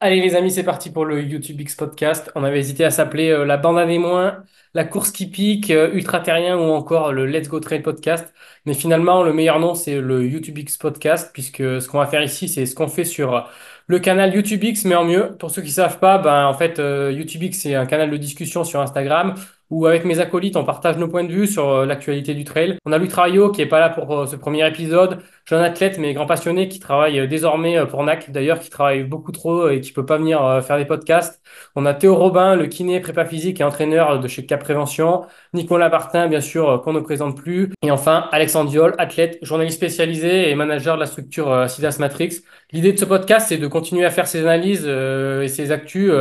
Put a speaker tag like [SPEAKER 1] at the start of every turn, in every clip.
[SPEAKER 1] Allez les amis, c'est parti pour le YouTube X Podcast. On avait hésité à s'appeler la bande à des moins, la course qui pique, Ultra Terrien ou encore le Let's Go Trail Podcast. Mais finalement, le meilleur nom, c'est le YouTube X Podcast, puisque ce qu'on va faire ici, c'est ce qu'on fait sur le canal YouTube X, mais en mieux. Pour ceux qui savent pas, ben, en fait, YouTube X, c'est un canal de discussion sur Instagram où avec mes acolytes, on partage nos points de vue sur l'actualité du trail. On a Lutrario qui est pas là pour ce premier épisode. J'ai un athlète, mais grand passionné, qui travaille désormais pour NAC, d'ailleurs, qui travaille beaucoup trop et qui peut pas venir faire des podcasts. On a Théo Robin, le kiné, prépa physique et entraîneur de chez Cap Prévention. Nicolas Martin, bien sûr, qu'on ne présente plus. Et enfin, Alexandre Diol, athlète, journaliste spécialisé et manager de la structure Sidas Matrix. L'idée de ce podcast, c'est de continuer à faire ces analyses et ces actus,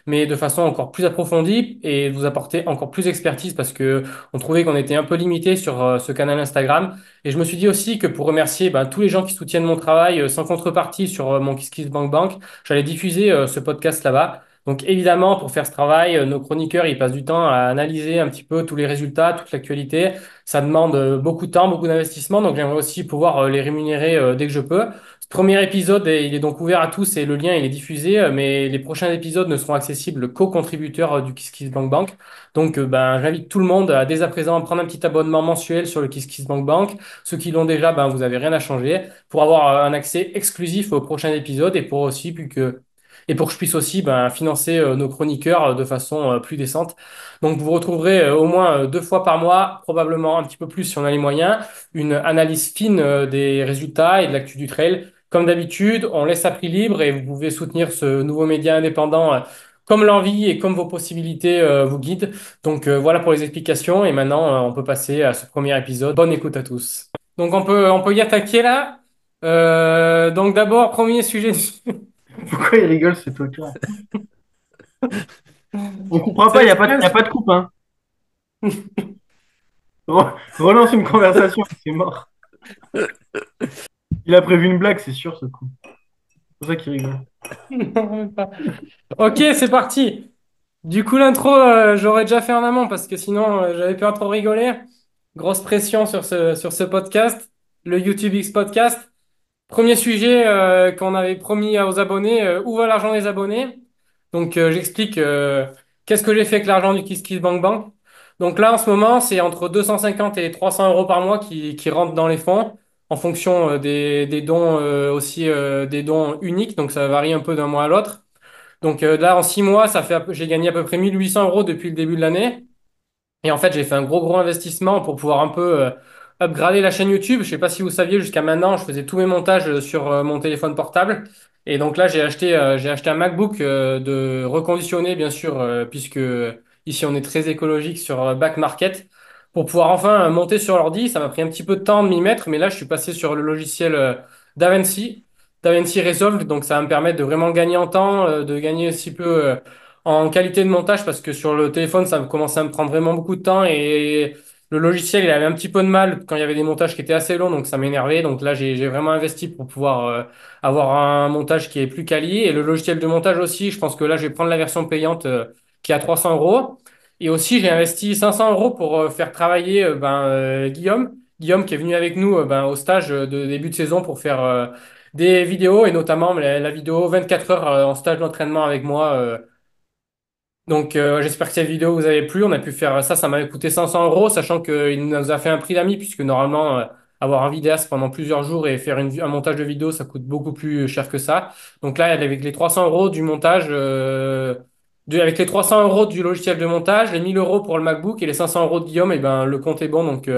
[SPEAKER 1] mais de façon encore plus approfondie et de vous apporter encore plus d'expertise parce que on trouvait qu'on était un peu limité sur ce canal Instagram. Et je me suis dit aussi que pour remercier ben, tous les gens qui soutiennent mon travail sans contrepartie sur mon KissKissBankBank, j'allais diffuser ce podcast là-bas. Donc évidemment, pour faire ce travail, nos chroniqueurs, ils passent du temps à analyser un petit peu tous les résultats, toute l'actualité. Ça demande beaucoup de temps, beaucoup d'investissement. Donc j'aimerais aussi pouvoir les rémunérer dès que je peux. Ce premier épisode, il est donc ouvert à tous et le lien, il est diffusé. Mais les prochains épisodes ne seront accessibles qu'aux contributeurs du KissKissBankBank. Donc ben, j'invite tout le monde à dès à présent prendre un petit abonnement mensuel sur le KissKissBankBank. Ceux qui l'ont déjà, ben, vous avez rien à changer pour avoir un accès exclusif au prochain épisode et pour aussi, et pour que je puisse aussi ben, financer nos chroniqueurs de façon plus décente. Donc vous retrouverez au moins deux fois par mois, probablement un petit peu plus si on a les moyens, une analyse fine des résultats et de l'actu du trail. Comme d'habitude, on laisse à prix libre et vous pouvez soutenir ce nouveau média indépendant comme l'envie et comme vos possibilités vous guident. Donc voilà pour les explications et maintenant on peut passer à ce premier épisode. Bonne écoute à tous. Donc on peut y attaquer là. Donc d'abord, premier sujet.
[SPEAKER 2] Pourquoi il rigole ce truc-là? On coupera
[SPEAKER 1] C'est
[SPEAKER 2] pas,
[SPEAKER 1] le
[SPEAKER 2] y a
[SPEAKER 1] stress.
[SPEAKER 2] pas de coupe, hein. Relance une conversation, c'est mort. Il a prévu une blague, c'est sûr, ce coup. C'est pour ça qu'il rigole.
[SPEAKER 1] Non, même pas. Ok, c'est parti. Du coup, l'intro, j'aurais déjà fait en amont parce que sinon, j'avais peur de trop rigoler. Grosse pression sur ce podcast, le YouTube X Podcast. Premier sujet qu'on avait promis aux abonnés, où va l'argent des abonnés? Donc j'explique qu'est-ce que j'ai fait avec l'argent du KissKissBankBank. Donc là en ce moment c'est entre 250 et 300 euros par mois qui rentrent dans les fonds en fonction des dons aussi des dons uniques. Donc ça varie un peu d'un mois à l'autre. Donc là en 6 mois j'ai gagné à peu près 1 800 euros depuis le début de l'année. Et en fait, j'ai fait un gros investissement pour pouvoir un peu upgrader la chaîne YouTube. Je sais pas si vous saviez, jusqu'à maintenant, je faisais tous mes montages sur mon téléphone portable. Et donc là, j'ai acheté un MacBook de reconditionné, bien sûr, puisque ici, on est très écologique sur Back Market, pour pouvoir enfin monter sur l'ordi. Ça m'a pris un petit peu de temps de m'y mettre, mais là, je suis passé sur le logiciel DaVinci, DaVinci Resolve. Donc ça va me permettre de vraiment gagner en temps, de gagner aussi peu en qualité de montage parce que sur le téléphone, ça commençait à me prendre vraiment beaucoup de temps et le logiciel, il avait un petit peu de mal quand il y avait des montages qui étaient assez longs, donc ça m'énervait. Donc là, j'ai vraiment investi pour pouvoir avoir un montage qui est plus quali. Et le logiciel de montage aussi, je pense que là, je vais prendre la version payante qui est à 300 euros. Et aussi, j'ai investi 500 euros pour faire travailler Guillaume. Guillaume qui est venu avec nous ben, au stage de début de saison pour faire des vidéos et notamment la vidéo 24 heures en stage d'entraînement avec moi. Donc, j'espère que cette vidéo vous avez plu. On a pu faire ça, ça m'avait coûté 500 euros, sachant qu'il nous a fait un prix d'ami, puisque normalement, avoir un vidéaste pendant plusieurs jours et faire un montage de vidéo, ça coûte beaucoup plus cher que ça. Donc là, avec les 300 euros du montage, avec les 300 euros du logiciel de montage, les 1000 euros pour le MacBook et les 500 euros de Guillaume, et ben, le compte est bon. Donc,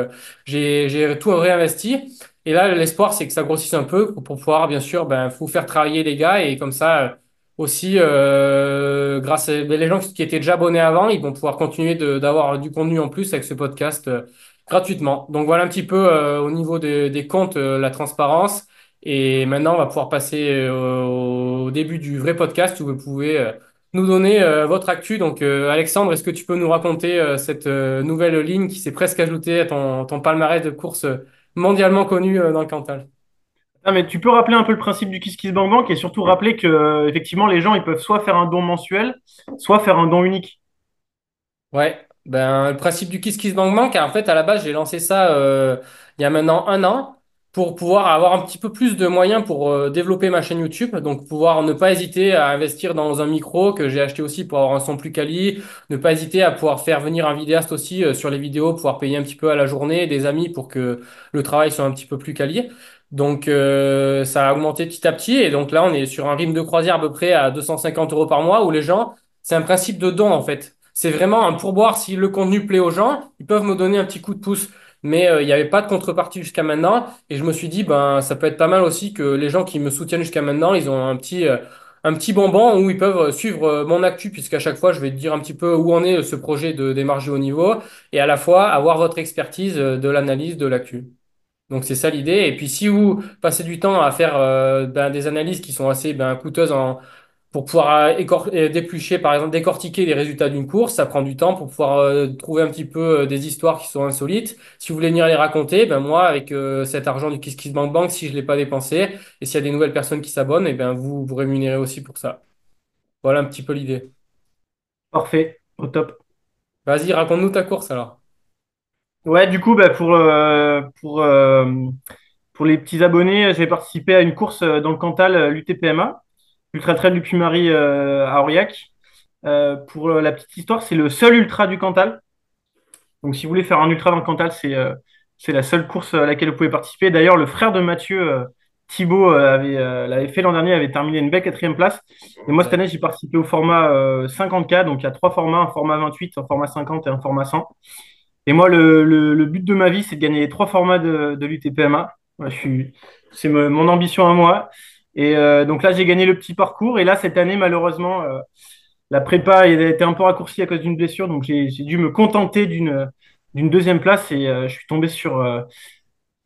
[SPEAKER 1] j'ai tout réinvesti. Et là, l'espoir, c'est que ça grossisse un peu pour pouvoir, bien sûr, ben, vous faire travailler les gars et comme ça. Aussi, grâce à les gens qui étaient déjà abonnés avant, ils vont pouvoir continuer d'avoir du contenu en plus avec ce podcast gratuitement. Donc voilà un petit peu au niveau des comptes, la transparence. Et maintenant, on va pouvoir passer au début du vrai podcast où vous pouvez nous donner votre actu. Donc Alexandre, est-ce que tu peux nous raconter cette nouvelle ligne qui s'est presque ajoutée à ton palmarès de courses mondialement connu dans le Cantal?
[SPEAKER 2] Ah, mais tu peux rappeler un peu le principe du KissKissBankBank et surtout rappeler que, effectivement, les gens, ils peuvent soit faire un don mensuel, soit faire un don unique.
[SPEAKER 1] Ouais, ben, le principe du KissKissBankBank, en fait, à la base, j'ai lancé ça il y a maintenant un an pour pouvoir avoir un petit peu plus de moyens pour développer ma chaîne YouTube. Donc, pouvoir ne pas hésiter à investir dans un micro que j'ai acheté aussi pour avoir un son plus quali. Ne pas hésiter à pouvoir faire venir un vidéaste aussi sur les vidéos, pouvoir payer un petit peu à la journée des amis pour que le travail soit un petit peu plus quali. Donc, ça a augmenté petit à petit. Et donc là, on est sur un rythme de croisière à peu près à 250 euros par mois où les gens, c'est un principe de don en fait. C'est vraiment un pourboire. Si le contenu plaît aux gens, ils peuvent me donner un petit coup de pouce. Mais il n'y avait pas de contrepartie jusqu'à maintenant. Et je me suis dit, ben, ça peut être pas mal aussi que les gens qui me soutiennent jusqu'à maintenant, ils ont un petit bonbon où ils peuvent suivre mon actu, puisqu'à chaque fois, je vais dire un petit peu où en est ce projet de démarcher haut niveau, et à la fois avoir votre expertise de l'analyse de l'actu. Donc c'est ça l'idée. Et puis si vous passez du temps à faire ben, des analyses qui sont assez ben, coûteuses pour pouvoir déplucher, par exemple, décortiquer les résultats d'une course, ça prend du temps pour pouvoir trouver un petit peu des histoires qui sont insolites. Si vous voulez venir les raconter, ben moi, avec cet argent du KissKissBankBank, si je ne l'ai pas dépensé, et s'il y a des nouvelles personnes qui s'abonnent, et ben vous vous rémunérez aussi pour ça. Voilà un petit peu l'idée.
[SPEAKER 2] Parfait, au top.
[SPEAKER 1] Vas-y, raconte-nous ta course alors.
[SPEAKER 2] Ouais, du coup, bah, pour les petits abonnés, j'ai participé à une course dans le Cantal, l'UTPMA, Ultra Trail du Puy-Marie à Aurillac. Pour la petite histoire, c'est le seul ultra du Cantal. Donc, si vous voulez faire un ultra dans le Cantal, c'est la seule course à laquelle vous pouvez participer. D'ailleurs, le frère de Mathieu, Thibaut, l'avait fait l'an dernier, avait terminé une belle quatrième place. Et moi, cette année, j'ai participé au format 50K. Donc, il y a trois formats, un format 28, un format 50 et un format 100. Et moi, le but de ma vie, c'est de gagner les trois formats de l'UTPMA. Moi, c'est mon ambition à moi. Et donc là, j'ai gagné le petit parcours. Et là, cette année, malheureusement, la prépa elle a été un peu raccourcie à cause d'une blessure. Donc, j'ai dû me contenter d'une deuxième place. Et je suis tombé sur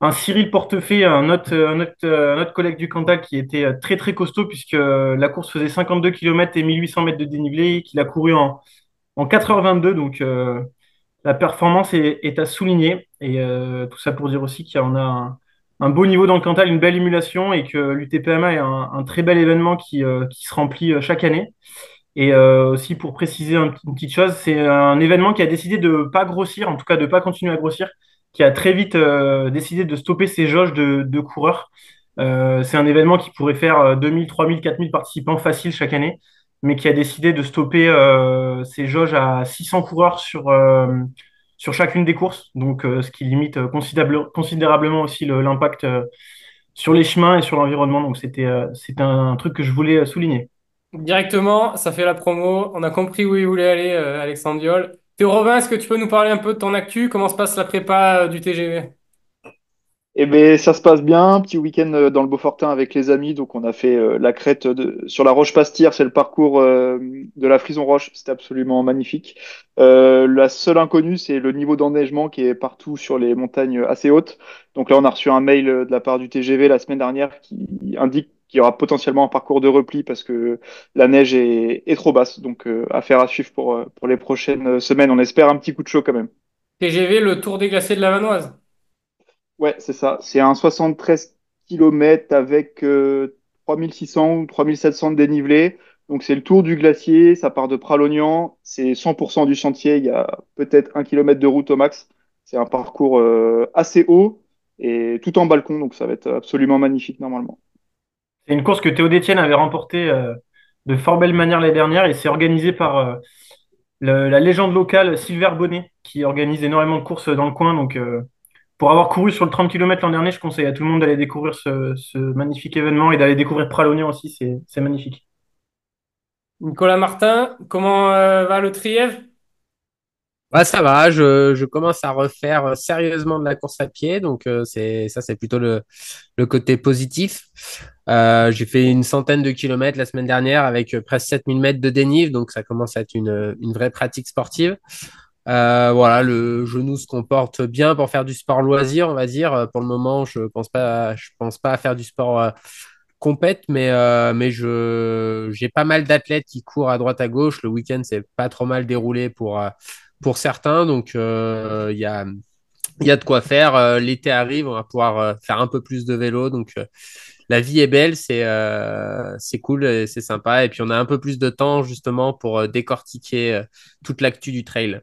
[SPEAKER 2] un Cyril Portefeuille, un autre collègue du Cantal qui était très, très costaud, puisque la course faisait 52 km et 1800 mètres de dénivelé, qu'il a couru en 4h22. Donc, la performance est à souligner. Et tout ça pour dire aussi qu'il y en a un beau niveau dans le Cantal, une belle émulation et que l'UTPMA est un très bel événement qui se remplit chaque année. Et aussi pour préciser une petite chose, c'est un événement qui a décidé de ne pas grossir, en tout cas de ne pas continuer à grossir, qui a très vite décidé de stopper ses jauges de coureurs. C'est un événement qui pourrait faire 2000, 3000, 4000 participants faciles chaque année, mais qui a décidé de stopper ses jauges à 600 coureurs sur chacune des courses, donc ce qui limite considérablement aussi l'impact sur les chemins et sur l'environnement. Donc c'était un truc que je voulais souligner.
[SPEAKER 1] Directement, ça fait la promo. On a compris où il voulait aller, Alexandre Diol. Théo Robin, est-ce que tu peux nous parler un peu de ton actu? Comment se passe la prépa du TGV?
[SPEAKER 3] Eh ben, ça se passe bien, petit week-end dans le Beaufortin avec les amis. Donc, on a fait la crête sur la Roche Pastière, c'est le parcours de la Frison Roche. C'était absolument magnifique. La seule inconnue, c'est le niveau d'enneigement qui est partout sur les montagnes assez hautes. Donc là, on a reçu un mail de la part du TGV la semaine dernière qui indique qu'il y aura potentiellement un parcours de repli parce que la neige est trop basse. Donc, affaire à suivre pour les prochaines semaines. On espère un petit coup de chaud quand même.
[SPEAKER 1] TGV, le Tour des glaciers de la Vanoise.
[SPEAKER 3] Ouais, c'est ça. C'est un 73 km avec 3600 ou 3700 de dénivelé. Donc, c'est le tour du glacier. Ça part de Pralognan. C'est 100% du sentier. Il y a peut-être 1 kilomètre de route au max. C'est un parcours assez haut et tout en balcon. Donc, ça va être absolument magnifique normalement.
[SPEAKER 2] C'est une course que Théo Détienne avait remportée de fort belle manière l'année dernière et c'est organisé par la légende locale Silver Bonnet qui organise énormément de courses dans le coin. Donc, pour avoir couru sur le 30 km l'an dernier, je conseille à tout le monde d'aller découvrir ce magnifique événement et d'aller découvrir Pralognan aussi. C'est magnifique.
[SPEAKER 1] Nicolas Martin, comment va le Trièvre?
[SPEAKER 4] Ouais, ça va, je commence à refaire sérieusement de la course à pied, donc c'est plutôt le côté positif. J'ai fait une centaine de kilomètres la semaine dernière avec presque 7000 mètres de dénive, donc ça commence à être une vraie pratique sportive. Voilà, le genou se comporte bien pour faire du sport loisir, on va dire. Pour le moment, je pense pas à faire du sport compète, mais j'ai pas mal d'athlètes qui courent à droite à gauche. Le week-end, c'est pas trop mal déroulé pour certains, donc il y a de quoi faire. L'été arrive, on va pouvoir faire un peu plus de vélo, donc la vie est belle, c'est cool, et c'est sympa. Et puis on a un peu plus de temps justement pour décortiquer toute l'actu du trail.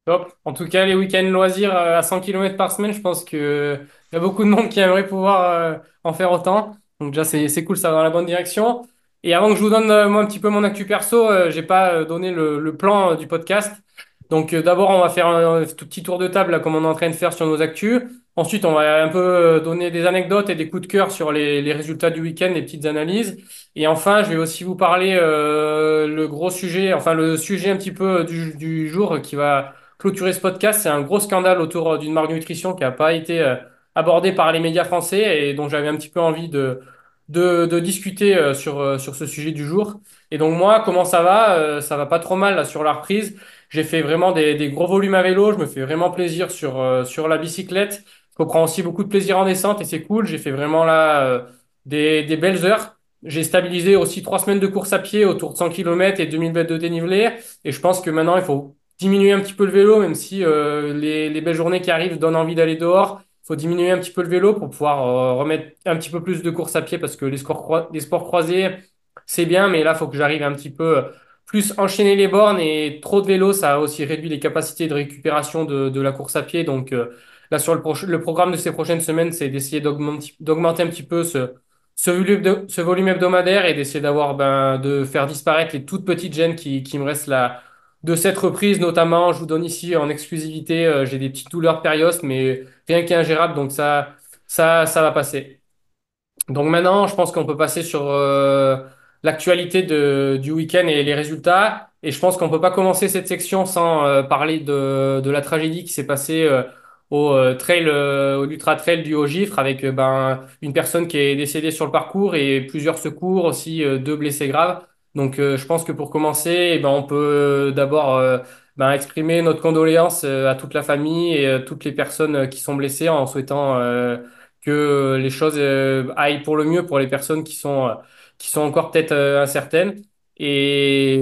[SPEAKER 1] Top. En tout cas, les week-ends loisirs à 100 km par semaine, je pense que il y a beaucoup de monde qui aimerait pouvoir en faire autant. Donc déjà, c'est cool, ça va dans la bonne direction. Et avant que je vous donne moi un petit peu mon actu perso, j'ai pas donné le plan du podcast. Donc d'abord, on va faire un tout petit tour de table là, comme on est en train de faire sur nos actus. Ensuite, on va un peu donner des anecdotes et des coups de cœur sur les résultats du week-end, les petites analyses. Et enfin, je vais aussi vous parler le gros sujet, enfin le sujet un petit peu du jour qui va clôturer ce podcast. C'est un gros scandale autour d'une marque de nutrition qui n'a pas été abordé par les médias français et dont j'avais un petit peu envie de discuter sur ce sujet du jour. Et donc moi, comment ça va? Ça va pas trop mal là, sur la reprise. J'ai fait vraiment des gros volumes à vélo. Je me fais vraiment plaisir sur la bicyclette. Je reprends aussi beaucoup de plaisir en descente et c'est cool. J'ai fait vraiment là des belles heures. J'ai stabilisé aussi 3 semaines de course à pied autour de 100 km et 2000 mètres de dénivelé. Et je pense que maintenant, il faut diminuer un petit peu le vélo, même si les belles journées qui arrivent donnent envie d'aller dehors. Il faut diminuer un petit peu le vélo pour pouvoir remettre un petit peu plus de course à pied parce que les sports croisés, c'est bien, mais là, il faut que j'arrive un petit peu plus enchaîner les bornes et trop de vélo, ça a aussi réduit les capacités de récupération de la course à pied. Donc là, sur le programme de ces prochaines semaines, c'est d'essayer d'augmenter un petit peu ce volume hebdomadaire et d'essayer de faire disparaître les toutes petites gênes qui me restent là de cette reprise, notamment. Je vous donne ici en exclusivité, j'ai des petites douleurs périoste, mais rien qui est ingérable, donc ça va passer. Donc maintenant, je pense qu'on peut passer sur l'actualité du week-end et les résultats. Et je pense qu'on peut pas commencer cette section sans parler de la tragédie qui s'est passée au l'Ultra Trail du Haut-Gifre avec une personne qui est décédée sur le parcours et plusieurs secours, aussi 2 blessés graves. Donc je pense que pour commencer, on peut d'abord exprimer notre condoléance à toute la famille et toutes les personnes qui sont blessées en souhaitant que les choses aillent pour le mieux pour les personnes qui sont encore peut-être incertaines. Et,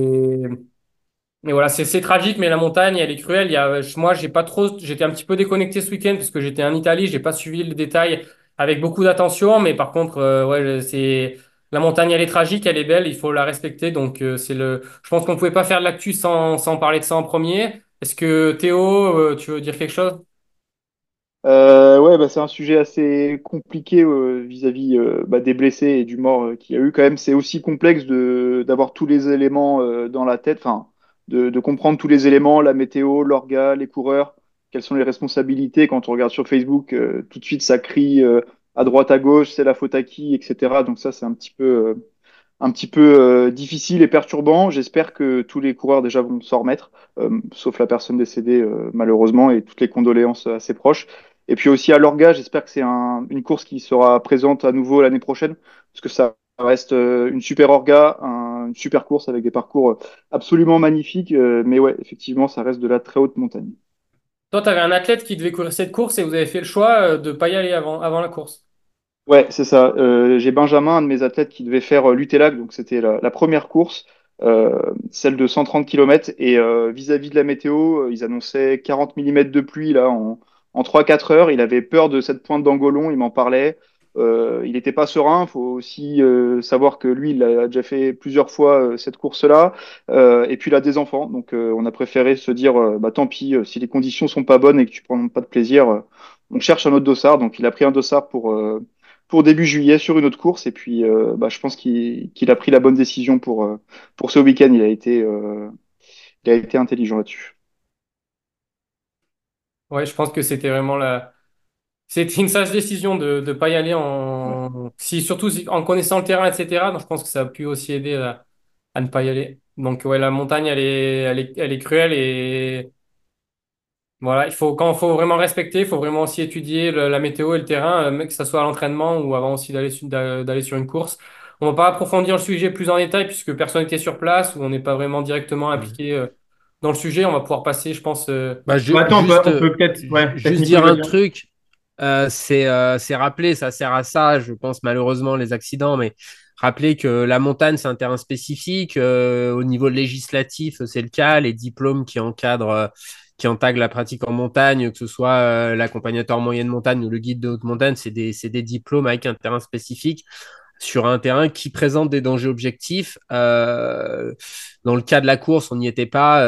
[SPEAKER 1] et voilà, c'est tragique, mais la montagne, elle est cruelle. Moi, j'étais un petit peu déconnecté ce week-end parce que j'étais en Italie, j'ai pas suivi le détail avec beaucoup d'attention, mais par contre, ouais, la montagne, elle est tragique, elle est belle, il faut la respecter. Donc, je pense qu'on pouvait pas faire de l'actu sans parler de ça en premier. Est-ce que Théo, tu veux dire quelque chose?
[SPEAKER 3] Ouais, bah, c'est un sujet assez compliqué vis-à-vis des blessés et du mort qu'il y a eu quand même. C'est aussi complexe d'avoir tous les éléments dans la tête, enfin, de comprendre tous les éléments, la météo, l'orga, les coureurs, quelles sont les responsabilités. Quand on regarde sur Facebook, tout de suite ça crie à droite, à gauche, c'est la faute à qui, etc. Donc ça, c'est un petit peu difficile et perturbant. J'espère que tous les coureurs déjà vont s'en remettre, sauf la personne décédée malheureusement et toutes les condoléances à ses proches. Et puis aussi à l'orga, j'espère que c'est une course qui sera présente à nouveau l'année prochaine, parce que ça reste une super orga, une super course avec des parcours absolument magnifiques. Mais ouais, effectivement, ça reste de la très haute montagne.
[SPEAKER 1] Toi, tu avais un athlète qui devait courir cette course et vous avez fait le choix de pas y aller avant la course.
[SPEAKER 3] Ouais, c'est ça. J'ai Benjamin, un de mes athlètes, qui devait faire l'UTLAC, donc c'était la première course, celle de 130 km. Et vis-à-vis de la météo, ils annonçaient 40 millimètres de pluie là en 3-4 heures. Il avait peur de cette pointe d'Angolon, il m'en parlait. Il n'était pas serein. Il faut aussi savoir que lui, il a déjà fait plusieurs fois cette course-là. Et puis il a des enfants, donc on a préféré se dire, bah tant pis, si les conditions sont pas bonnes et que tu prends pas de plaisir, on cherche un autre dossard. Donc il a pris un dossard pour début juillet sur une autre course. Et puis, je pense qu'il a pris la bonne décision pour ce week-end. Il a été intelligent là-dessus.
[SPEAKER 1] Ouais, je pense que c'était une sage décision de ne pas y aller
[SPEAKER 3] Ouais.
[SPEAKER 1] surtout en connaissant le terrain, etc. Donc, je pense que ça a pu aussi aider à ne pas y aller. Donc, ouais, la montagne, elle est cruelle et voilà, quand il faut vraiment respecter, il faut vraiment aussi étudier la météo et le terrain, que ce soit à l'entraînement ou avant aussi d'aller sur une course. On va pas approfondir le sujet plus en détail puisque personne n'était sur place ou on n'est pas vraiment directement
[SPEAKER 2] Mhm.
[SPEAKER 1] impliqué dans le sujet. On va pouvoir passer, je pense.
[SPEAKER 4] Bah,
[SPEAKER 2] Bah, attends, on peut peut-être, ouais, peut-être
[SPEAKER 4] juste
[SPEAKER 2] Nico, il
[SPEAKER 4] dire
[SPEAKER 2] va
[SPEAKER 4] un
[SPEAKER 2] dire.
[SPEAKER 4] truc, c'est rappeler, ça sert à ça, je pense malheureusement les accidents, mais rappeler que la montagne c'est un terrain spécifique, au niveau législatif c'est le cas, les diplômes qui encadrent la pratique en montagne, que ce soit l'accompagnateur moyenne montagne ou le guide de haute montagne, c'est des diplômes avec un terrain spécifique. sur un terrain qui présente des dangers objectifs. Dans le cas de la course, on n'y était pas.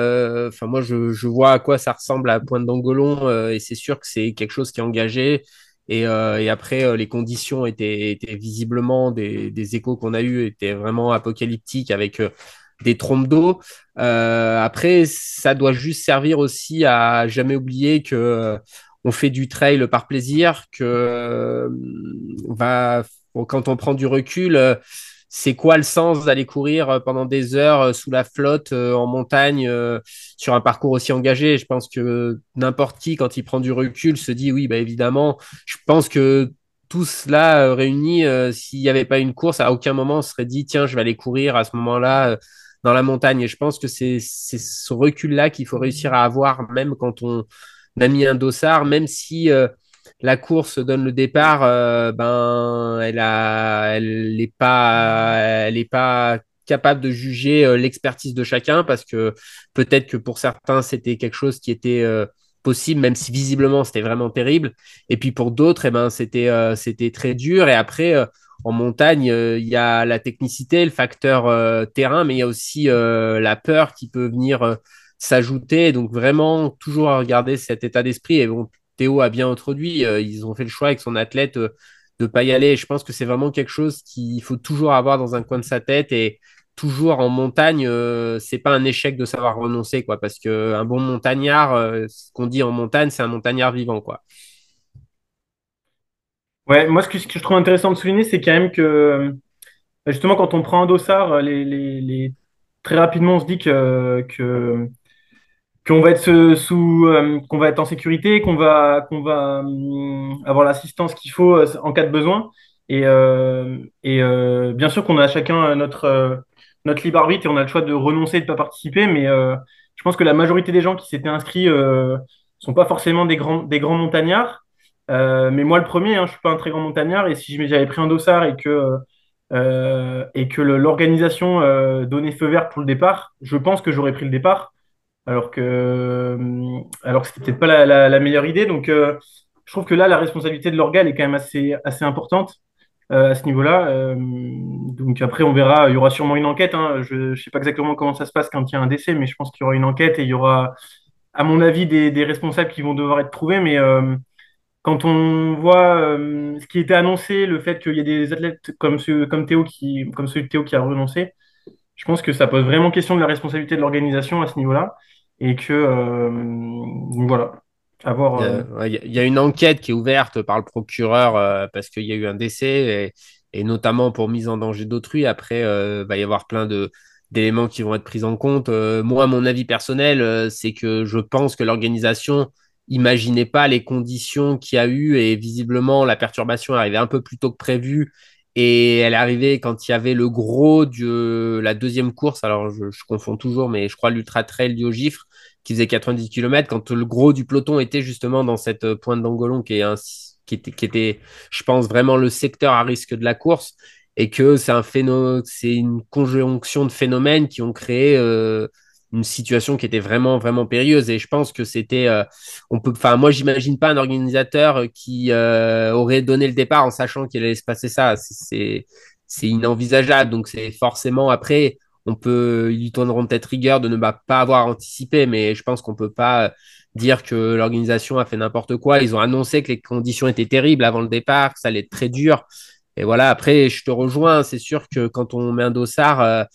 [SPEAKER 4] Enfin, moi, je vois à quoi ça ressemble à Pointe d'Angolon et c'est sûr que c'est quelque chose qui est engagé. Et après, les conditions étaient visiblement des échos qu'on a eus étaient vraiment apocalyptiques avec des trompes d'eau. Après, ça doit juste servir aussi à jamais oublier que on fait du trail par plaisir, que quand on prend du recul, c'est quoi le sens d'aller courir pendant des heures sous la flotte en montagne sur un parcours aussi engagé? Je pense que n'importe qui, quand il prend du recul, se dit oui, bah évidemment. Je pense que tout cela réuni, s'il n'y avait pas une course, à aucun moment on se serait dit tiens, je vais aller courir à ce moment-là dans la montagne. Et je pense que c'est ce recul-là qu'il faut réussir à avoir, même quand on a mis un dossard, même si la course donne le départ, ben, elle est pas capable de juger l'expertise de chacun parce que peut-être que pour certains, c'était quelque chose qui était possible, même si visiblement c'était vraiment terrible. Et puis pour d'autres, eh ben, c'était très dur. Et après, en montagne, il y a la technicité, le facteur terrain, mais il y a aussi la peur qui peut venir s'ajouter. Donc vraiment, toujours à regarder cet état d'esprit. Et bon, Théo a bien introduit. Ils ont fait le choix avec son athlète de ne pas y aller. Et je pense que c'est vraiment quelque chose qu'il faut toujours avoir dans un coin de sa tête. Et toujours en montagne, c'est pas un échec de savoir renoncer, quoi. Parce qu'un bon montagnard, ce qu'on dit en montagne, c'est un montagnard vivant, quoi.
[SPEAKER 2] Ouais, moi, ce que je trouve intéressant de souligner, c'est quand même que justement, quand on prend un dossard, très rapidement, on se dit qu'on va être qu'on va être en sécurité, qu'on va avoir l'assistance qu'il faut en cas de besoin. Et bien sûr qu'on a chacun notre libre arbitre et on a le choix de renoncer et de ne pas participer, mais je pense que la majorité des gens qui s'étaient inscrits sont pas forcément des grands montagnards. Mais moi, le premier, hein, je suis pas un très grand montagnard et si j'avais pris un dossard et que l'organisation donnait feu vert pour le départ, je pense que j'aurais pris le départ alors que c'était peut-être pas la meilleure idée. Donc, je trouve que là, la responsabilité de l'orga elle est quand même assez importante à ce niveau-là. Donc après, on verra. Il y aura sûrement une enquête, hein. Je ne sais pas exactement comment ça se passe quand il y a un décès, mais je pense qu'il y aura une enquête et il y aura, à mon avis, des responsables qui vont devoir être trouvés. Mais quand on voit ce qui était annoncé, le fait qu'il y ait des athlètes comme celui de Théo qui a renoncé, je pense que ça pose vraiment question de la responsabilité de l'organisation à ce niveau-là. Et que, donc voilà, avoir.
[SPEAKER 4] Il y a une enquête qui est ouverte par le procureur parce qu'il y a eu un décès et notamment pour mise en danger d'autrui. Après, va y avoir plein d'éléments qui vont être pris en compte. Moi, mon avis personnel, c'est que je pense que l'organisation imaginait pas les conditions qu'il y a eu et visiblement la perturbation est arrivée un peu plus tôt que prévu et elle est arrivée quand il y avait le gros de la deuxième course. Alors, je confonds toujours, mais je crois l'Ultra Trail du Haut-Gifre qui faisait 90 km quand le gros du peloton était justement dans cette pointe d'Angolon qui était, je pense, vraiment le secteur à risque de la course et que c'est une conjonction de phénomènes qui ont créé une situation qui était vraiment, vraiment périlleuse. Et je pense que moi, j'imagine pas un organisateur qui aurait donné le départ en sachant qu'il allait se passer ça. C'est inenvisageable. Donc, c'est forcément après, ils lui tourneront peut-être rigueur de ne pas avoir anticipé, mais je pense qu'on peut pas dire que l'organisation a fait n'importe quoi. Ils ont annoncé que les conditions étaient terribles avant le départ, que ça allait être très dur. Et voilà, après, je te rejoins. C'est sûr que quand on met un dossard,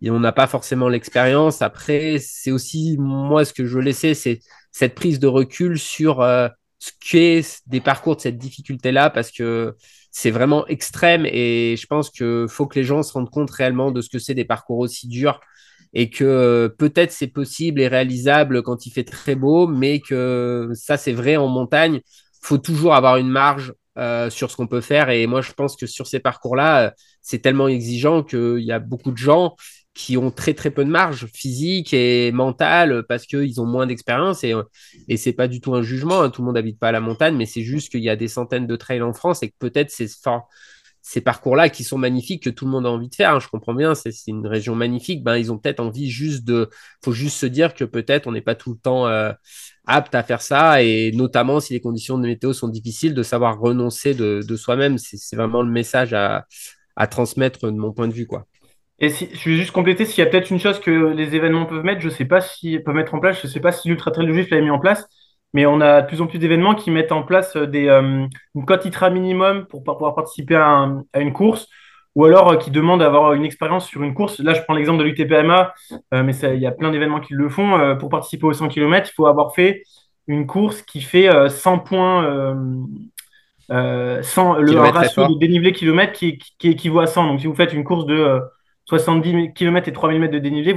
[SPEAKER 4] on n'a pas forcément l'expérience. Après, c'est aussi, moi, ce que je veux laisser, c'est cette prise de recul sur ce qu'est des parcours de cette difficulté-là, parce que c'est vraiment extrême et je pense qu'il faut que les gens se rendent compte réellement de ce que c'est des parcours aussi durs et que peut-être c'est possible et réalisable quand il fait très beau, mais que ça, c'est vrai en montagne. Il faut toujours avoir une marge sur ce qu'on peut faire. Et moi, je pense que sur ces parcours-là, c'est tellement exigeant qu'il y a beaucoup de gens qui ont très très peu de marge physique et mentale parce qu'ils ont moins d'expérience et c'est pas du tout un jugement, hein. Tout le monde n'habite pas à la montagne, mais c'est juste qu'il y a des centaines de trails en France et que peut-être ces parcours-là qui sont magnifiques, que tout le monde a envie de faire, hein, je comprends bien, c'est une région magnifique, ben, ils ont peut-être envie faut juste se dire que peut-être on n'est pas tout le temps apte à faire ça, et notamment si les conditions de météo sont difficiles, de savoir renoncer de soi-même, c'est vraiment le message à à transmettre de mon point de vue, quoi.
[SPEAKER 2] Et si, je vais juste compléter s'il y a peut-être une chose que les événements peuvent mettre, je sais pas si peuvent mettre en place, je sais pas si l'Ultra Trail du Juif l'avait mis en place, mais on a de plus en plus d'événements qui mettent en place une cote ITRA minimum pour pouvoir participer à une course, ou alors qui demandent d'avoir une expérience sur une course. Là, je prends l'exemple de l'UTPMA, mais il y a plein d'événements qui le font. Pour participer aux 100 km, il faut avoir fait une course qui fait 100 points un
[SPEAKER 4] Kilomètre
[SPEAKER 2] ratio de
[SPEAKER 4] effort.
[SPEAKER 2] dénivelé kilomètre qui équivaut à 100. Donc, si vous faites une course de 70 km et 3000 mètres de dénivelé,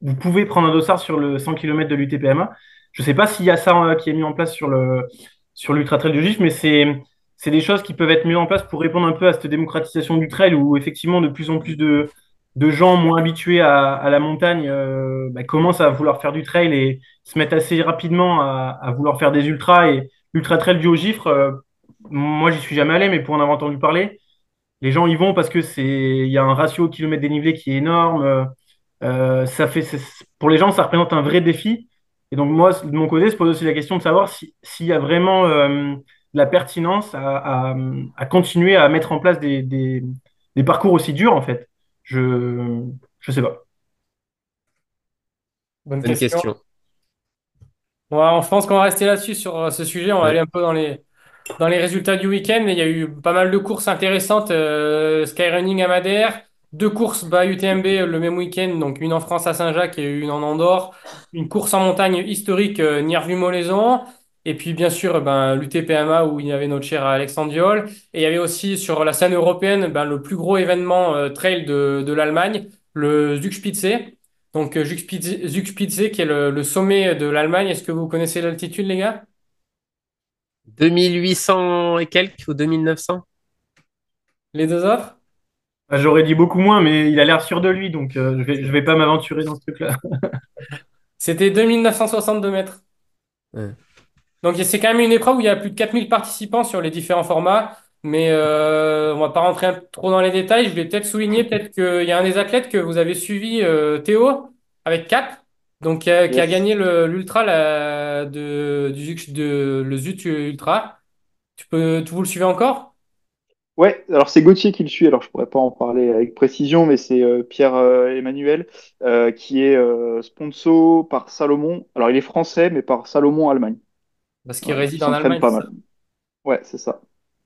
[SPEAKER 2] vous pouvez prendre un dossard sur le 100 km de l'UTPMA. Je ne sais pas s'il y a ça qui est mis en place sur l'Ultra Trail du GIF, mais c'est des choses qui peuvent être mises en place pour répondre un peu à cette démocratisation du trail où effectivement de plus en plus de gens moins habitués à la montagne commencent à vouloir faire du trail et se mettent assez rapidement à vouloir faire des ultras. Et l'Ultra Trail du Haut-Gifre, moi, j'y suis jamais allé, mais pour en avoir entendu parler, les gens y vont parce que il y a un ratio kilomètre dénivelé qui est énorme. Pour les gens, ça représente un vrai défi. Et donc, moi, de mon côté, se pose aussi la question de savoir s'il y a vraiment de la pertinence à continuer à mettre en place des parcours aussi durs, en fait. Je, je sais pas.
[SPEAKER 1] Bonne
[SPEAKER 4] Bonne
[SPEAKER 1] question.
[SPEAKER 4] question.
[SPEAKER 1] Je pense qu'on va rester là-dessus sur ce sujet. On va aller
[SPEAKER 4] Ouais.
[SPEAKER 1] un peu dans les résultats du week-end. Il y a eu pas mal de courses intéressantes. Skyrunning à Madère, deux courses UTMB le même week-end, donc une en France à Saint-Jacques et une en Andorre. Une course en montagne historique, Niervue-Molaison. Et puis bien sûr, l'UTPMA où il y avait notre cher Alexandre Viol. Et il y avait aussi sur la scène européenne le plus gros événement trail de l'Allemagne, le Zugspitze. Donc Zugspitze qui est le sommet de l'Allemagne. Est-ce que vous connaissez l'altitude, les gars?
[SPEAKER 4] 2800 et quelques ou 2900?
[SPEAKER 1] Les deux autres?
[SPEAKER 2] J'aurais dit beaucoup moins, mais il a l'air sûr de lui, donc je vais pas m'aventurer dans ce truc-là.
[SPEAKER 1] C'était 2962 mètres.
[SPEAKER 4] Ouais.
[SPEAKER 1] Donc c'est quand même une épreuve où il y a plus de 4000 participants sur les différents formats. Mais on va pas rentrer trop dans les détails. Je vais peut-être souligner peut-être qu'il y a un des athlètes que vous avez suivi, Théo, avec Cap, donc qui a
[SPEAKER 3] Yes.
[SPEAKER 1] gagné l'ultra le Zut Ultra. Vous le suivez encore?
[SPEAKER 3] Ouais, alors c'est Gauthier qui le suit, alors je pourrais pas en parler avec précision, mais c'est Pierre Emmanuel qui est sponsor par Salomon. Alors il est français, mais par Salomon Allemagne.
[SPEAKER 1] Parce qu'il
[SPEAKER 3] Voilà, donc il
[SPEAKER 1] réside en
[SPEAKER 3] s'entraîne
[SPEAKER 1] Allemagne,
[SPEAKER 3] pas
[SPEAKER 1] c'est ça.
[SPEAKER 3] mal. Ouais, c'est ça.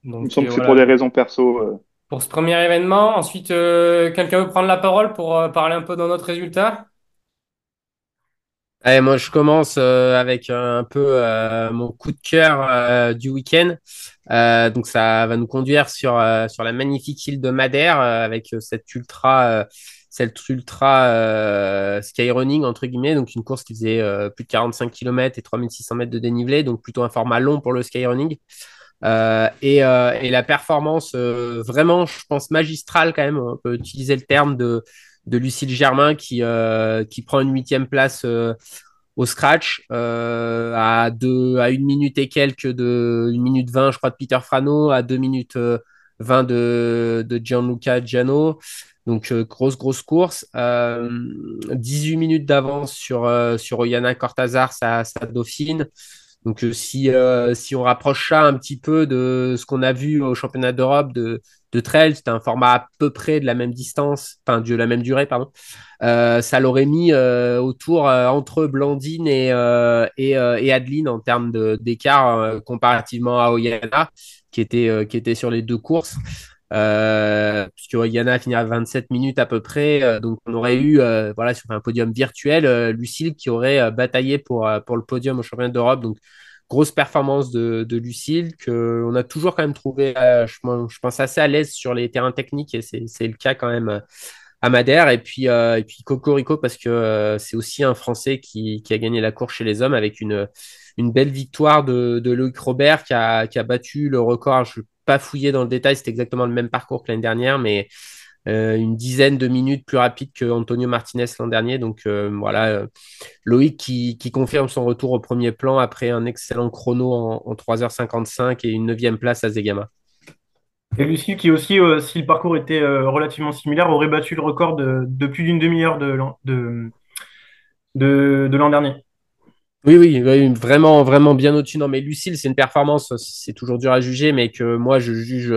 [SPEAKER 3] Il me
[SPEAKER 1] Donc
[SPEAKER 3] semble que c'est pour
[SPEAKER 1] voilà,
[SPEAKER 3] des raisons perso.
[SPEAKER 1] pour ce premier événement. Ensuite, quelqu'un veut prendre la parole pour parler un peu de notre résultat?
[SPEAKER 4] Allez, moi, je commence avec un peu mon coup de cœur du week-end. Donc, ça va nous conduire sur la magnifique île de Madère avec cette ultra skyrunning, entre guillemets. Donc, une course qui faisait plus de 45 km et 3600 mètres de dénivelé. Donc, plutôt un format long pour le skyrunning. Et la performance vraiment, je pense, magistrale quand même, on peut utiliser le terme de Lucille Germain qui prend une 8e place au scratch à 1 minute et quelques 1 minute 20 je crois de Peter Frano, à 2 minutes 20 de Gianluca Giano. Donc grosse course, 18 minutes d'avance sur Oyana Cortazar, sa dauphine. Donc, si on rapproche ça un petit peu de ce qu'on a vu au championnat d'Europe de trail, c'était un format à peu près de la même distance, enfin de la même durée, pardon. Ça l'aurait mis autour entre Blandine et Adeline en termes d'écart comparativement à Oyana, qui était sur les deux courses. Puisque Oyana a fini à 27 minutes à peu près. Donc, on aurait eu, voilà, sur un podium virtuel, Lucille qui aurait bataillé pour le podium au championnat d'Europe. Donc, grosse performance de Lucille, qu'on a toujours quand même trouvé, je pense, assez à l'aise sur les terrains techniques, et c'est le cas quand même à Madère. Et puis Cocorico, parce que c'est aussi un Français qui a gagné la course chez les hommes avec une belle victoire de Loïc Robert qui a battu le record. Je ne vais pas fouiller dans le détail, c'est exactement le même parcours que l'année dernière, mais une dizaine de minutes plus rapide que Antonio Martinez l'an dernier. Donc voilà, Loïc qui confirme son retour au premier plan après un excellent chrono en 3h55 et une 9e place à Zegama.
[SPEAKER 2] Et Lucille, qui aussi, si le parcours était relativement similaire, aurait battu le record de plus d'une demi-heure de l'an dernier.
[SPEAKER 4] Oui, oui, oui, vraiment, vraiment bien au-dessus. Non, mais Lucille, c'est une performance, c'est toujours dur à juger, mais que moi, je juge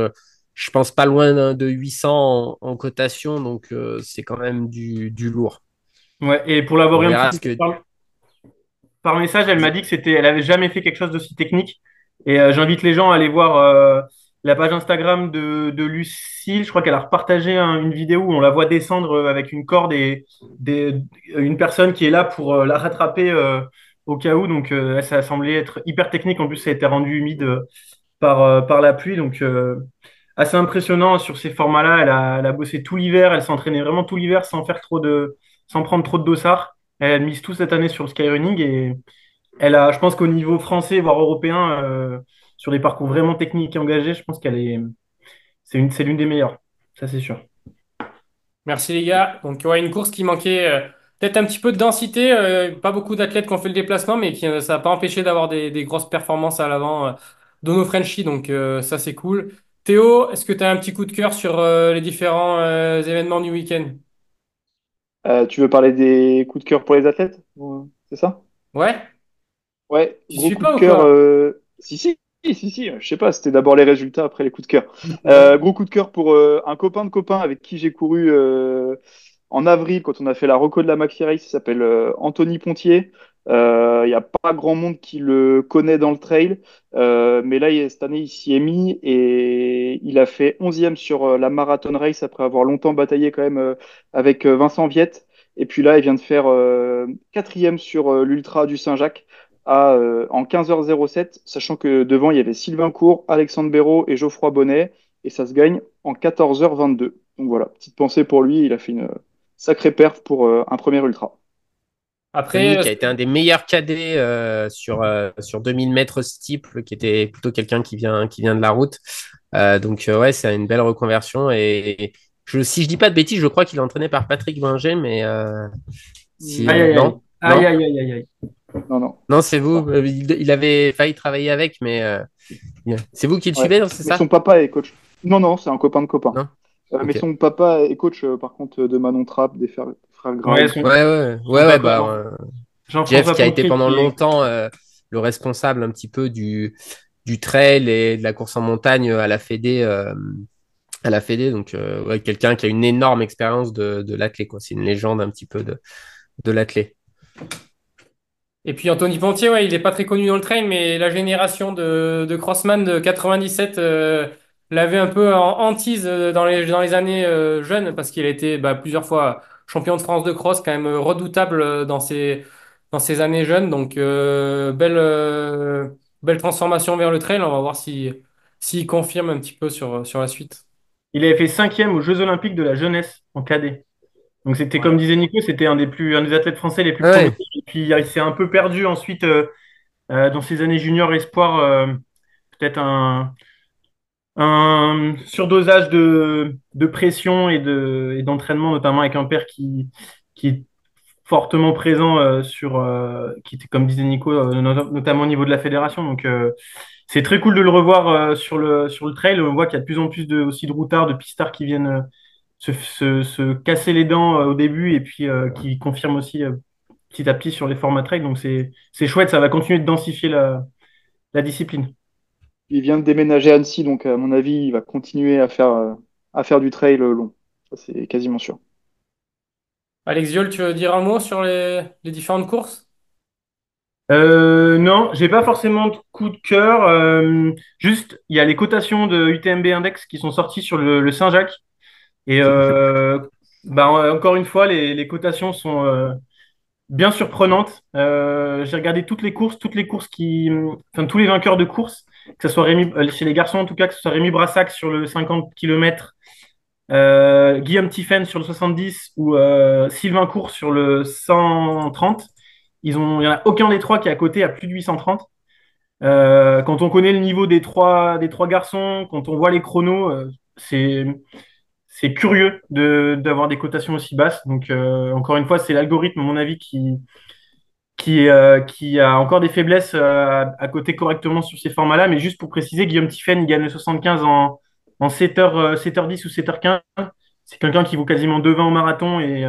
[SPEAKER 4] je pense pas loin de 800 en cotation, donc c'est quand même du lourd.
[SPEAKER 2] Ouais, et pour l'avoir
[SPEAKER 4] On
[SPEAKER 2] eu un petit
[SPEAKER 4] verra
[SPEAKER 2] peu
[SPEAKER 4] ce que.
[SPEAKER 2] par message, elle m'a dit que elle avait jamais fait quelque chose d'aussi technique. Et j'invite les gens à aller voir la page Instagram de Lucille. Je crois qu'elle a repartagé une vidéo où on la voit descendre avec une corde et des, une personne qui est là pour la rattraper au cas où. Donc, ça a semblé être hyper technique. En plus, ça a été rendu humide par la pluie. Donc, assez impressionnant sur ces formats-là. Elle a bossé tout l'hiver. Elle s'entraînait vraiment tout l'hiver sans prendre trop de dossard. Elle a mise tout cette année sur le skyrunning et je pense qu'au niveau français, voire européen, sur des parcours vraiment techniques et engagés, je pense c'est l'une des meilleures. Ça, c'est sûr.
[SPEAKER 1] Merci les gars. Donc, ouais, une course qui manquait peut-être un petit peu de densité. Pas beaucoup d'athlètes qui ont fait le déplacement, mais ça n'a pas empêché d'avoir des grosses performances à l'avant de nos Frenchies. Donc, ça, c'est cool. Théo, est-ce que tu as un petit coup de cœur sur les différents événements du week-end?
[SPEAKER 3] Tu veux parler des coups de cœur pour les athlètes? C'est ça?
[SPEAKER 1] Ouais?
[SPEAKER 3] Ouais,
[SPEAKER 1] Tu
[SPEAKER 3] gros
[SPEAKER 1] suis
[SPEAKER 3] coup de
[SPEAKER 1] pas ou
[SPEAKER 3] cœur.
[SPEAKER 1] quoi?
[SPEAKER 3] Si, je sais pas, c'était d'abord les résultats, après les coups de cœur.
[SPEAKER 1] Ouais.
[SPEAKER 3] Gros coup de cœur pour un copain de copain avec qui j'ai couru en avril quand on a fait la reco de la Maxi Race. Il s'appelle Anthony Pontier. Il n'y a pas grand monde qui le connaît dans le trail, mais là, cette année, il s'y est mis et il a fait 11e sur la Marathon Race après avoir longtemps bataillé quand même avec Vincent Viette. Et puis là, il vient de faire 4e sur l'Ultra du Saint-Jacques en 15h07, sachant que devant, il y avait Sylvain Court, Alexandre Béraud et Geoffroy Bonnet, et ça se gagne en 14h22. Donc voilà, petite pensée pour lui, il a fait une sacrée perf pour un premier ultra.
[SPEAKER 1] Après,
[SPEAKER 4] Tony, qui a été un des meilleurs cadets sur 2000 mètres steeple, qui était plutôt quelqu'un qui vient de la route. Donc, ouais, c'est une belle reconversion. Et si je dis pas de bêtises, je crois qu'il est entraîné par Patrick Vinger, mais
[SPEAKER 2] Aïe,
[SPEAKER 4] si.
[SPEAKER 2] aïe, aïe.
[SPEAKER 4] Non?
[SPEAKER 2] Aïe,
[SPEAKER 4] Non?
[SPEAKER 2] aïe, aïe, aïe, aïe.
[SPEAKER 3] Non, non,
[SPEAKER 4] Non, c'est
[SPEAKER 3] je crois
[SPEAKER 4] vous.
[SPEAKER 3] pas.
[SPEAKER 4] Il avait failli travailler avec, mais c'est vous qui le
[SPEAKER 3] Ouais.
[SPEAKER 4] suivez, c'est
[SPEAKER 3] Mais
[SPEAKER 4] ça?
[SPEAKER 3] son papa est coach. Non, non, c'est un copain de copain.
[SPEAKER 4] Non?
[SPEAKER 3] Mais
[SPEAKER 4] Ok.
[SPEAKER 3] son papa est coach, par contre, de Manon Trapp, des frères
[SPEAKER 2] Ouais,
[SPEAKER 3] Graul.
[SPEAKER 4] Ouais, ouais,
[SPEAKER 2] son
[SPEAKER 4] ouais, ouais,
[SPEAKER 2] papa,
[SPEAKER 4] bah, Jeff
[SPEAKER 2] Jean-François
[SPEAKER 4] qui a été
[SPEAKER 2] Pontier,
[SPEAKER 4] pendant
[SPEAKER 2] qui est.
[SPEAKER 4] longtemps le responsable un petit peu du trail et de la course en montagne à la Fédé, donc ouais, quelqu'un qui a une énorme expérience de l'athlé, quoi. C'est une légende un petit peu de l'athlé.
[SPEAKER 1] et puis Anthony Pontier, ouais, il n'est pas très connu dans le trail, mais la génération de Crossman de 97 l'avait un peu en hantise dans les années jeunes, parce qu'il a été plusieurs fois champion de France de cross, quand même redoutable dans ses années jeunes. Donc, belle transformation vers le trail. On va voir s'il confirme un petit peu sur la suite.
[SPEAKER 2] Il avait fait 5e aux Jeux Olympiques de la jeunesse en cadet. Donc c'était comme
[SPEAKER 1] Ouais.
[SPEAKER 2] disait Nico, c'était un des athlètes français les plus
[SPEAKER 4] Ouais,
[SPEAKER 2] prometteurs. Et puis il s'est un peu perdu ensuite dans ses années juniors espoir, peut-être un surdosage de pression et d'entraînement, notamment avec un père qui est fortement présent qui était, comme disait Nico, notamment au niveau de la fédération. Donc c'est très cool de le revoir sur le trail. On voit qu'il y a de plus en plus aussi de routards, de pistards qui viennent se casser les dents au début et puis qui confirment aussi petit à petit sur les formats trail. Donc c'est chouette, ça va continuer de densifier la discipline.
[SPEAKER 3] Il vient de déménager à Annecy, donc à mon avis, il va continuer à faire du trail long. Ça, c'est quasiment sûr.
[SPEAKER 1] Alex Viol, tu veux dire un mot sur les différentes courses?
[SPEAKER 2] Non, j'ai pas forcément de coup de cœur. Juste, il y a les cotations de UTMB Index qui sont sorties sur le Saint-Jacques. Et encore une fois, les cotations sont bien surprenantes. J'ai regardé toutes les courses enfin tous les vainqueurs de courses, que ce soit chez les garçons en tout cas, que ce soit Rémi Brassac sur le 50 km, Guillaume Tiffen sur le 70 ou Sylvain Court sur le 130. Il n'y en a aucun des trois qui est à côté à plus de 830. Quand on connaît le niveau des trois garçons, quand on voit les chronos, c'est curieux d'avoir des cotations aussi basses. Donc, encore une fois, c'est l'algorithme, à mon avis, qui a encore des faiblesses à coter correctement sur ces formats-là. Mais juste pour préciser, Guillaume Tiffen, il gagne le 75 en 7h, 7h10 ou 7h15. C'est quelqu'un qui vaut quasiment 2,20 au marathon et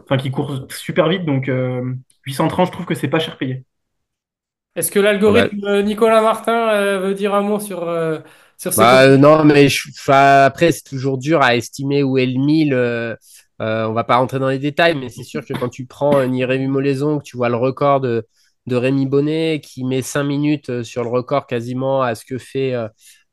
[SPEAKER 2] enfin, qui court super vite. Donc, 830, je trouve que c'est pas cher payé.
[SPEAKER 1] Est-ce que
[SPEAKER 4] ah bah,
[SPEAKER 1] l'algorithme Nicolas Martin veut dire un mot sur ce
[SPEAKER 4] Bah,
[SPEAKER 1] côté.
[SPEAKER 4] non, mais enfin, après, c'est toujours dur à estimer où est le 1000. On va pas rentrer dans les détails, mais c'est sûr que quand tu prends ni Rémi Molaison, que tu vois le record de Rémi Bonnet, qui met 5 minutes sur le record quasiment à ce que fait,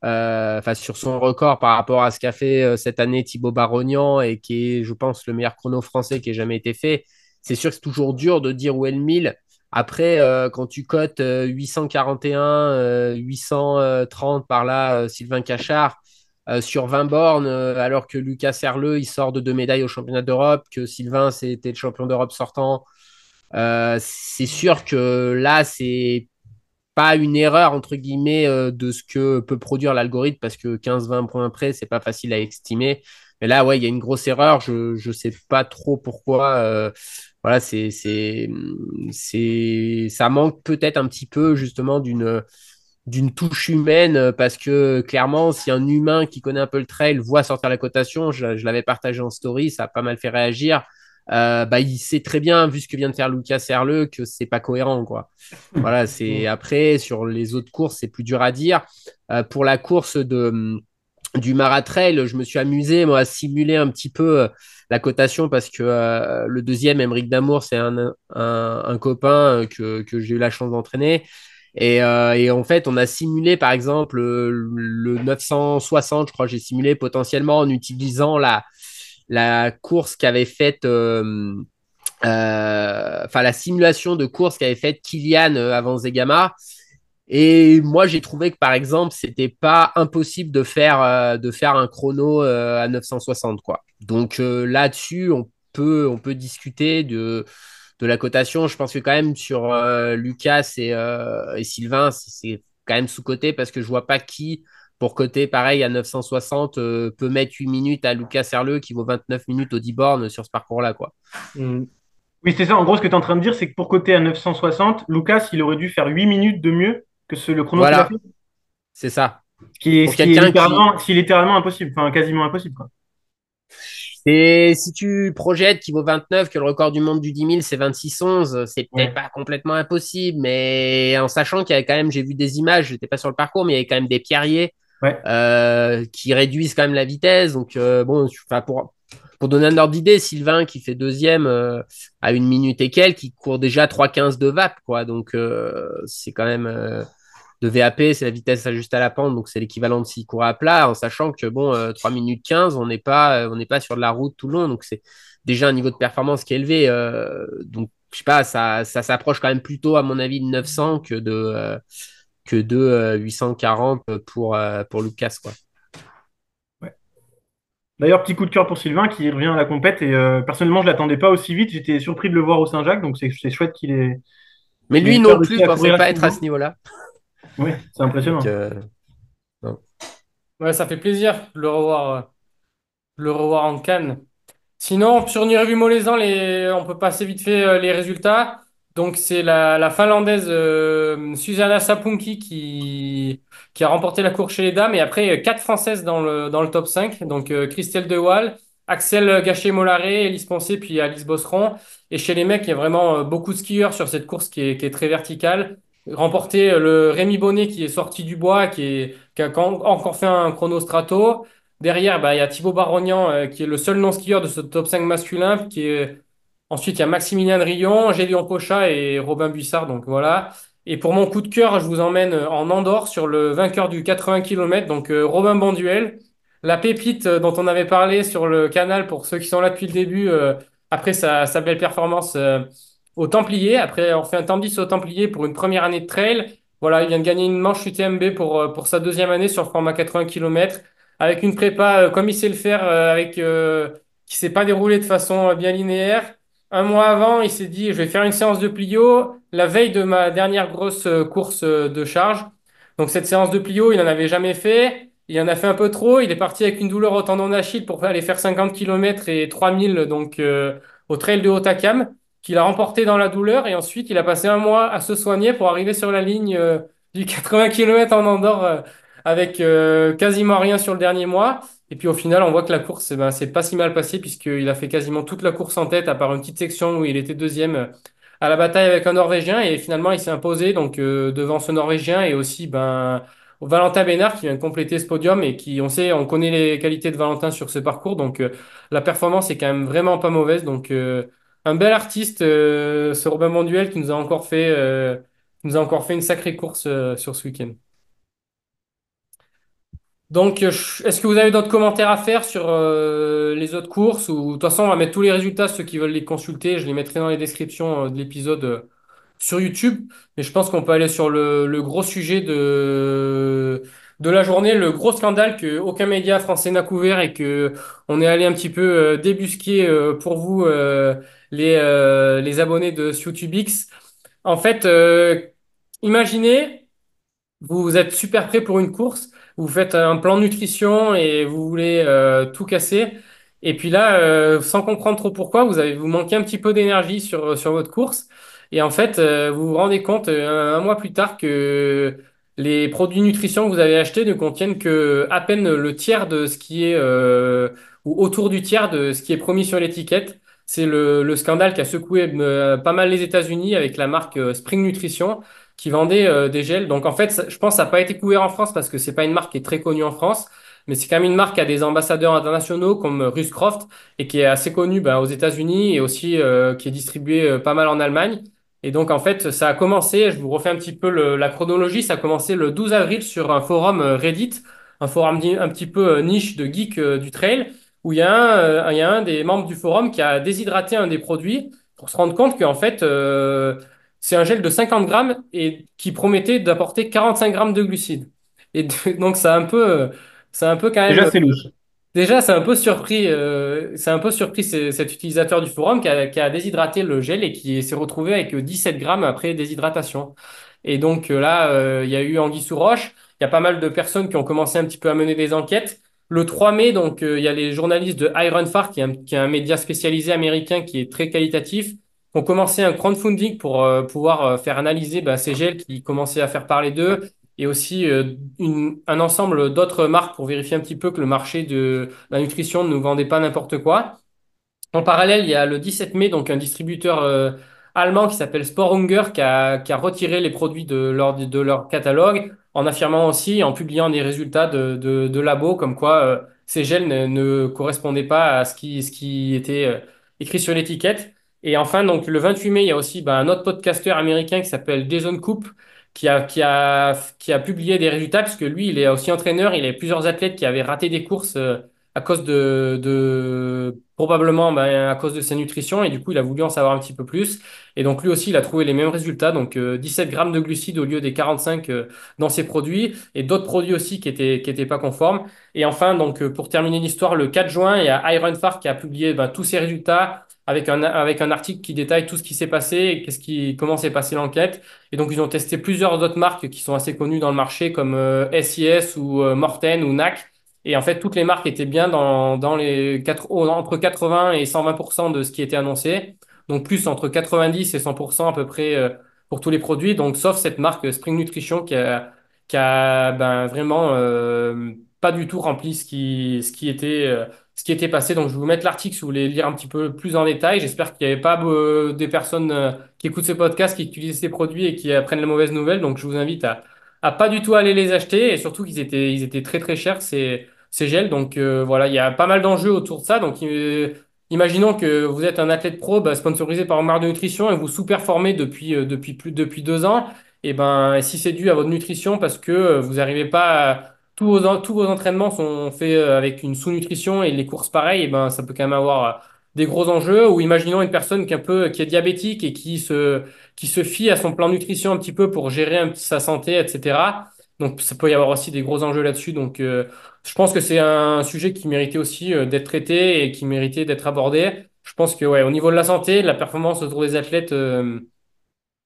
[SPEAKER 4] enfin, sur son record par rapport à ce qu'a fait cette année Thibaut Barognan et qui est, je pense, le meilleur chrono français qui ait jamais été fait. C'est sûr que c'est toujours dur de dire où est le 1000. Après, quand tu cotes 841, 830 par là, Sylvain Cachard, sur 20 bornes, alors que Lucas Serleux, il sort de 2 médailles au championnat d'Europe, que Sylvain, c'était le champion d'Europe sortant, c'est sûr que là, c'est pas une erreur, entre guillemets, de ce que peut produire l'algorithme, parce que 15-20 points près, c'est pas facile à estimer. Mais là, ouais, il y a une grosse erreur. Je sais pas trop pourquoi. Voilà, ça manque peut-être un petit peu justement d'une touche humaine parce que clairement, si un humain qui connaît un peu le trail voit sortir la cotation, je l'avais partagé en story, ça a pas mal fait réagir. Bah, il sait très bien, vu ce que vient de faire Lucas Serleux, que c'est pas cohérent, quoi. Voilà, c'est
[SPEAKER 1] Mm.
[SPEAKER 4] après sur les autres courses, c'est plus dur à dire. Pour la course du Maratrail, je me suis amusé moi à simuler un petit peu la cotation parce que le deuxième, Emeric Damour, c'est un copain que j'ai eu la chance d'entraîner. Et en fait, on a simulé, par exemple, le 960, je crois, j'ai simulé potentiellement en utilisant la course qu'avait faite, enfin la simulation de course qu'avait faite Kylian avant Zegama. Et moi, j'ai trouvé que, par exemple, c'était pas impossible de faire un chrono à 960, quoi. Donc là-dessus, on peut discuter de la cotation. Je pense que quand même sur Lucas et Sylvain, c'est quand même sous-coté parce que je vois pas qui, pour coter pareil à 960, peut mettre 8 minutes à Lucas Serleux qui vaut 29 minutes au 10 bornes sur ce parcours-là, quoi.
[SPEAKER 1] Mm.
[SPEAKER 2] Oui, c'est ça. En gros, ce que tu es en train de dire, c'est que pour coter à 960, Lucas, il aurait dû faire 8 minutes de mieux que le chrono qu'il a fait.
[SPEAKER 4] Voilà, c'est ça.
[SPEAKER 2] Ce
[SPEAKER 4] Pour
[SPEAKER 2] qui est
[SPEAKER 4] quelqu'un qui,
[SPEAKER 2] littéralement impossible, enfin quasiment impossible, quoi.
[SPEAKER 4] Et si tu projettes qu'il vaut 29, que le record du monde du 10 000, c'est 26-11, c'est peut-être
[SPEAKER 2] Ouais.
[SPEAKER 4] pas complètement impossible, mais en sachant qu'il y a quand même, j'ai vu des images, j'étais pas sur le parcours, mais il y avait quand même des pierriers
[SPEAKER 2] Ouais.
[SPEAKER 4] qui réduisent quand même la vitesse. Donc, bon, enfin, pour donner un ordre d'idée, Sylvain qui fait deuxième à 1 minute et quelques, qui court déjà 3,15 de VAP, quoi. Donc, c'est quand même de VAP, c'est la vitesse ajustée à la pente, donc c'est l'équivalent de 6 cours à plat, en sachant que bon, 3 minutes 15, on n'est pas sur de la route tout le long, donc c'est déjà un niveau de performance qui est élevé. Donc, je sais pas, ça s'approche quand même plutôt, à mon avis, de 900 que de 840 pour Lucas, quoi.
[SPEAKER 2] Ouais. D'ailleurs, petit coup de cœur pour Sylvain qui revient à la compète et personnellement, je l'attendais pas aussi vite. J'étais surpris de le voir au Saint-Jacques, donc c'est chouette
[SPEAKER 4] Mais
[SPEAKER 2] qu'il ait
[SPEAKER 4] lui
[SPEAKER 2] déjà
[SPEAKER 4] non plus,
[SPEAKER 2] réussi
[SPEAKER 4] je
[SPEAKER 2] à
[SPEAKER 4] pensais
[SPEAKER 2] courir à
[SPEAKER 4] pas
[SPEAKER 2] ce
[SPEAKER 4] être à
[SPEAKER 2] niveau.
[SPEAKER 4] ce niveau-là.
[SPEAKER 2] Oui, c'est
[SPEAKER 4] Donc,
[SPEAKER 2] impressionnant.
[SPEAKER 4] non.
[SPEAKER 1] Ouais, ça fait plaisir de le revoir en Cannes. Sinon, sur Nirvi-Molezan, on peut passer vite fait les résultats. Donc, c'est la Finlandaise Susanna Sapunki qui a remporté la course chez les dames. Et après, quatre Françaises dans le top 5. Donc, Christelle Dewaal, Axel Gachet-Mollaret, Elise Poncé, puis Alice Bosseron. Et chez les mecs, il y a vraiment beaucoup de skieurs sur cette course qui est très verticale. Remporté le Rémi Bonnet qui est sorti du bois, qui a encore fait un chrono strato. Derrière, bah, il y a Thibaut Barognan qui est le seul non-skieur de ce top 5 masculin. Ensuite, il y a Maximilien Drillon, Gédéon Pochat et Robin Buissard. Donc voilà. Et pour mon coup de cœur, je vous emmène en Andorre sur le vainqueur du 80 km, donc Robin Banduel. La pépite dont on avait parlé sur le canal pour ceux qui sont là depuis le début, après sa belle performance au Templier. Après, on fait un temps 10 au Templier pour une première année de trail. Voilà, il vient de gagner une manche UTMB pour sa deuxième année sur le format 80 km avec une prépa comme il sait le faire, qui s'est pas déroulée de façon bien linéaire. Un mois avant, il s'est dit, je vais faire une séance de plio la veille de ma dernière grosse course de charge. Donc cette séance de plio, il n'en avait jamais fait. Il en a fait un peu trop. Il est parti avec une douleur au tendon d'Achille pour aller faire 50 km et 3000 donc au trail de Hautacam, qu'il a remporté dans la douleur. Et ensuite, il a passé un mois à se soigner pour arriver sur la ligne du 80 km en Andorre avec quasiment rien sur le dernier mois. Et puis au final, on voit que la course, eh ben, c'est pas si mal passé puisqu'il a fait quasiment toute la course en tête, à part une petite section où il était deuxième à la bataille avec un Norvégien. Et finalement, il s'est imposé donc devant ce Norvégien et aussi ben, Valentin Bénard qui vient de compléter ce podium et qui, on connaît les qualités de Valentin sur ce parcours, donc la performance est quand même vraiment pas mauvaise. Donc un bel artiste, ce Robin Monduel qui nous a encore fait une sacrée course sur ce week-end. Donc, est-ce que vous avez d'autres commentaires à faire sur les autres courses ou de toute façon, on va mettre tous les résultats, ceux qui veulent les consulter, je les mettrai dans les descriptions de l'épisode sur YouTube. Mais je pense qu'on peut aller sur le gros sujet de la journée, le gros scandale que aucun média français n'a couvert et que on est allé un petit peu débusquer pour vous les abonnés de YouTubeX. En fait, imaginez. Vous êtes super prêt pour une course, vous faites un plan de nutrition et vous voulez tout casser. Et puis là, sans comprendre trop pourquoi, vous manquez un petit peu d'énergie sur votre course. Et en fait, vous vous rendez compte un mois plus tard que les produits nutrition que vous avez achetés ne contiennent que à peine le tiers de ce qui est, ou autour du tiers de ce qui est promis sur l'étiquette. C'est le scandale qui a secoué pas mal les États-Unis avec la marque Spring Nutrition qui vendait des gels. Donc en fait, je pense que ça n'a pas été couvert en France parce que c'est pas une marque qui est très connue en France, mais c'est quand même une marque qui a des ambassadeurs internationaux comme Russ Croft et qui est assez connue ben, aux États-Unis et aussi qui est distribuée pas mal en Allemagne. Et donc en fait, ça a commencé, je vous refais un petit peu la chronologie, ça a commencé le 12 avril sur un forum Reddit, un forum un petit peu niche de geek du trail, où il y a un des membres du forum qui a déshydraté un des produits pour se rendre compte qu'en fait, c'est un gel de 50 grammes et qui promettait d'apporter 45 grammes de glucides. Donc, ça a un peu quand
[SPEAKER 2] Déjà,
[SPEAKER 1] même,
[SPEAKER 2] c'est louche.
[SPEAKER 1] déjà, c'est un peu surpris cet utilisateur du forum qui a déshydraté le gel et qui s'est retrouvé avec 17 grammes après déshydratation. Et donc là, il y a eu anguille sous roche. Il y a pas mal de personnes qui ont commencé un petit peu à mener des enquêtes. Le 3 mai, donc, il y a les journalistes de Ironfar, qui est un média spécialisé américain qui est très qualitatif, qui ont commencé un crowdfunding pour pouvoir faire analyser ben, ces gels qui commençaient à faire parler d'eux et aussi un ensemble d'autres marques pour vérifier un petit peu que le marché de la nutrition ne nous vendait pas n'importe quoi. En parallèle, il y a le 17 mai, donc un distributeur allemand qui s'appelle Sporhunger qui a retiré les produits de leur catalogue en affirmant aussi, en publiant des résultats de labos comme quoi ces gels ne correspondaient pas à ce qui était écrit sur l'étiquette. Et enfin, donc le 28 mai, il y a aussi ben, un autre podcasteur américain qui s'appelle Jason Coop qui a publié des résultats parce que lui, il est aussi entraîneur, il a plusieurs athlètes qui avaient raté des courses à cause probablement ben, à cause de sa nutrition et du coup il a voulu en savoir un petit peu plus et donc lui aussi il a trouvé les mêmes résultats donc 17 grammes de glucides au lieu des 45 dans ses produits et d'autres produits aussi qui étaient pas conformes et enfin donc pour terminer l'histoire le 4 juin il y a Ironfar qui a publié ben, tous ses résultats avec un article qui détaille tout ce qui s'est passé et comment s'est passée l'enquête et donc ils ont testé plusieurs autres marques qui sont assez connues dans le marché comme SIS ou Morten ou NAC et en fait, toutes les marques étaient bien dans entre 80 et 120% de ce qui était annoncé. Donc, plus entre 90 et 100% à peu près pour tous les produits. Donc, sauf cette marque Spring Nutrition qui a ben, vraiment pas du tout rempli ce qui était passé. Donc, je vais vous mettre l'article si vous voulez lire un petit peu plus en détail. J'espère qu'il n'y avait pas des personnes qui écoutent ce podcast, qui utilisent ces produits et qui apprennent les mauvaises nouvelles. Donc, je vous invite à pas du tout aller les acheter et surtout ils étaient très très chers. Ces gels. Donc voilà, il y a pas mal d'enjeux autour de ça. Donc imaginons que vous êtes un athlète pro bah, sponsorisé par une marque de nutrition et vous sous-performez depuis 2 ans. Et ben si c'est dû à votre nutrition parce que vous n'arrivez pas tous vos entraînements sont faits avec une sous-nutrition et les courses pareilles, et ben ça peut quand même avoir des gros enjeux. Ou imaginons une personne qui est diabétique et qui se fie à son plan de nutrition un petit peu pour gérer sa santé, etc. Donc ça peut y avoir aussi des gros enjeux là-dessus. Donc je pense que c'est un sujet qui méritait aussi d'être traité et qui méritait d'être abordé. Je pense que ouais, au niveau de la santé, de la performance autour des athlètes,